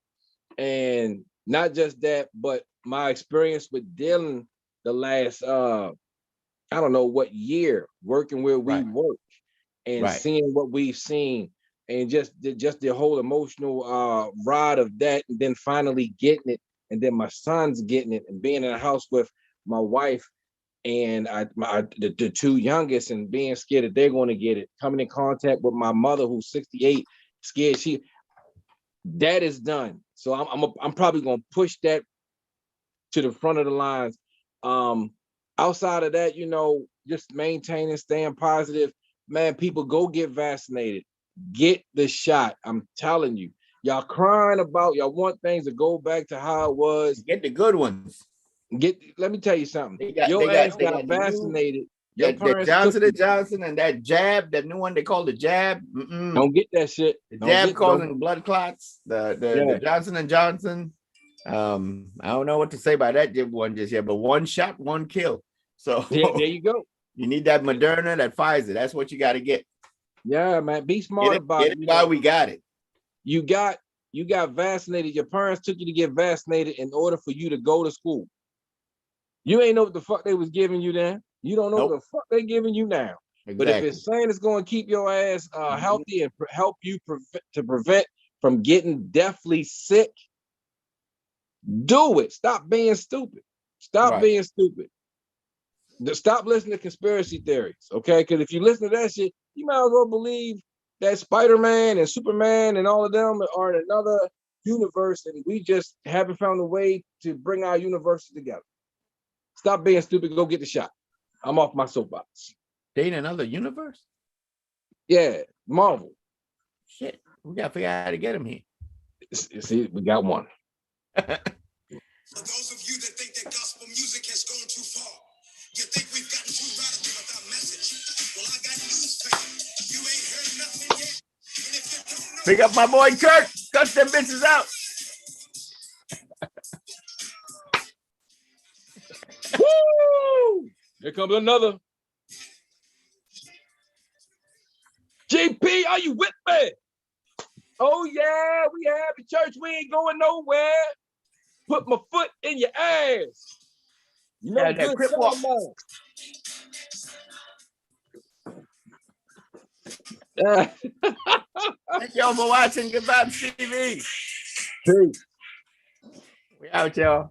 And not just that, but my experience with dealing the last I don't know what year working where we work and seeing what we've seen and just the whole emotional ride of that, and then finally getting it, and then my son's getting it, and being in a house with my wife and the two youngest, and being scared that they're going to get it, coming in contact with my mother who's 68, scared that is done. So I'm probably going to push that to the front of the lines. Outside of that, just maintaining, staying positive, man. People, go get vaccinated, get the shot. I'm telling you, y'all crying about, y'all want things to go back to how it was. Get the good ones. Let me tell you something. Your ass got vaccinated. Your parents the Johnson and that jab, that new one they call the jab. Don't get that shit. The jab causing blood clots. The Johnson and Johnson. I don't know what to say about that one just yet, but one shot, one kill. So there you go. You need that Moderna, that Pfizer. That's what you got to get. Yeah, man. Be smart about it. While we got it. You got vaccinated. Your parents took you to get vaccinated in order for you to go to school. You ain't know what the fuck they was giving you then. You don't know what the fuck they giving you now. Exactly. But if it's saying it's going to keep your ass healthy and help you prevent from getting deathly sick, do it. Stop being stupid. Stop being stupid. Stop listening to conspiracy theories, okay? Because if you listen to that shit, you might as well believe that Spider-Man and Superman and all of them are in another universe, and we just haven't found a way to bring our universes together. Stop being stupid. Go get the shot. I'm off my soapbox. They in another universe? Yeah, Marvel. Shit, we gotta figure out how to get him here. See, we got one. For those of you that think that gospel music has gone too far, you think we've gotten too radical with our message. Well, I got news for you. You ain't heard nothing yet. And if you don't know, pick up my boy Kirk. Cut them bitches out. Woo! Here comes another. GP, are you with me? Oh yeah, we have the church. We ain't going nowhere. Put my foot in your ass. You know, that crip walk. Thank y'all for watching. Gvtv TV. Peace. We out, y'all.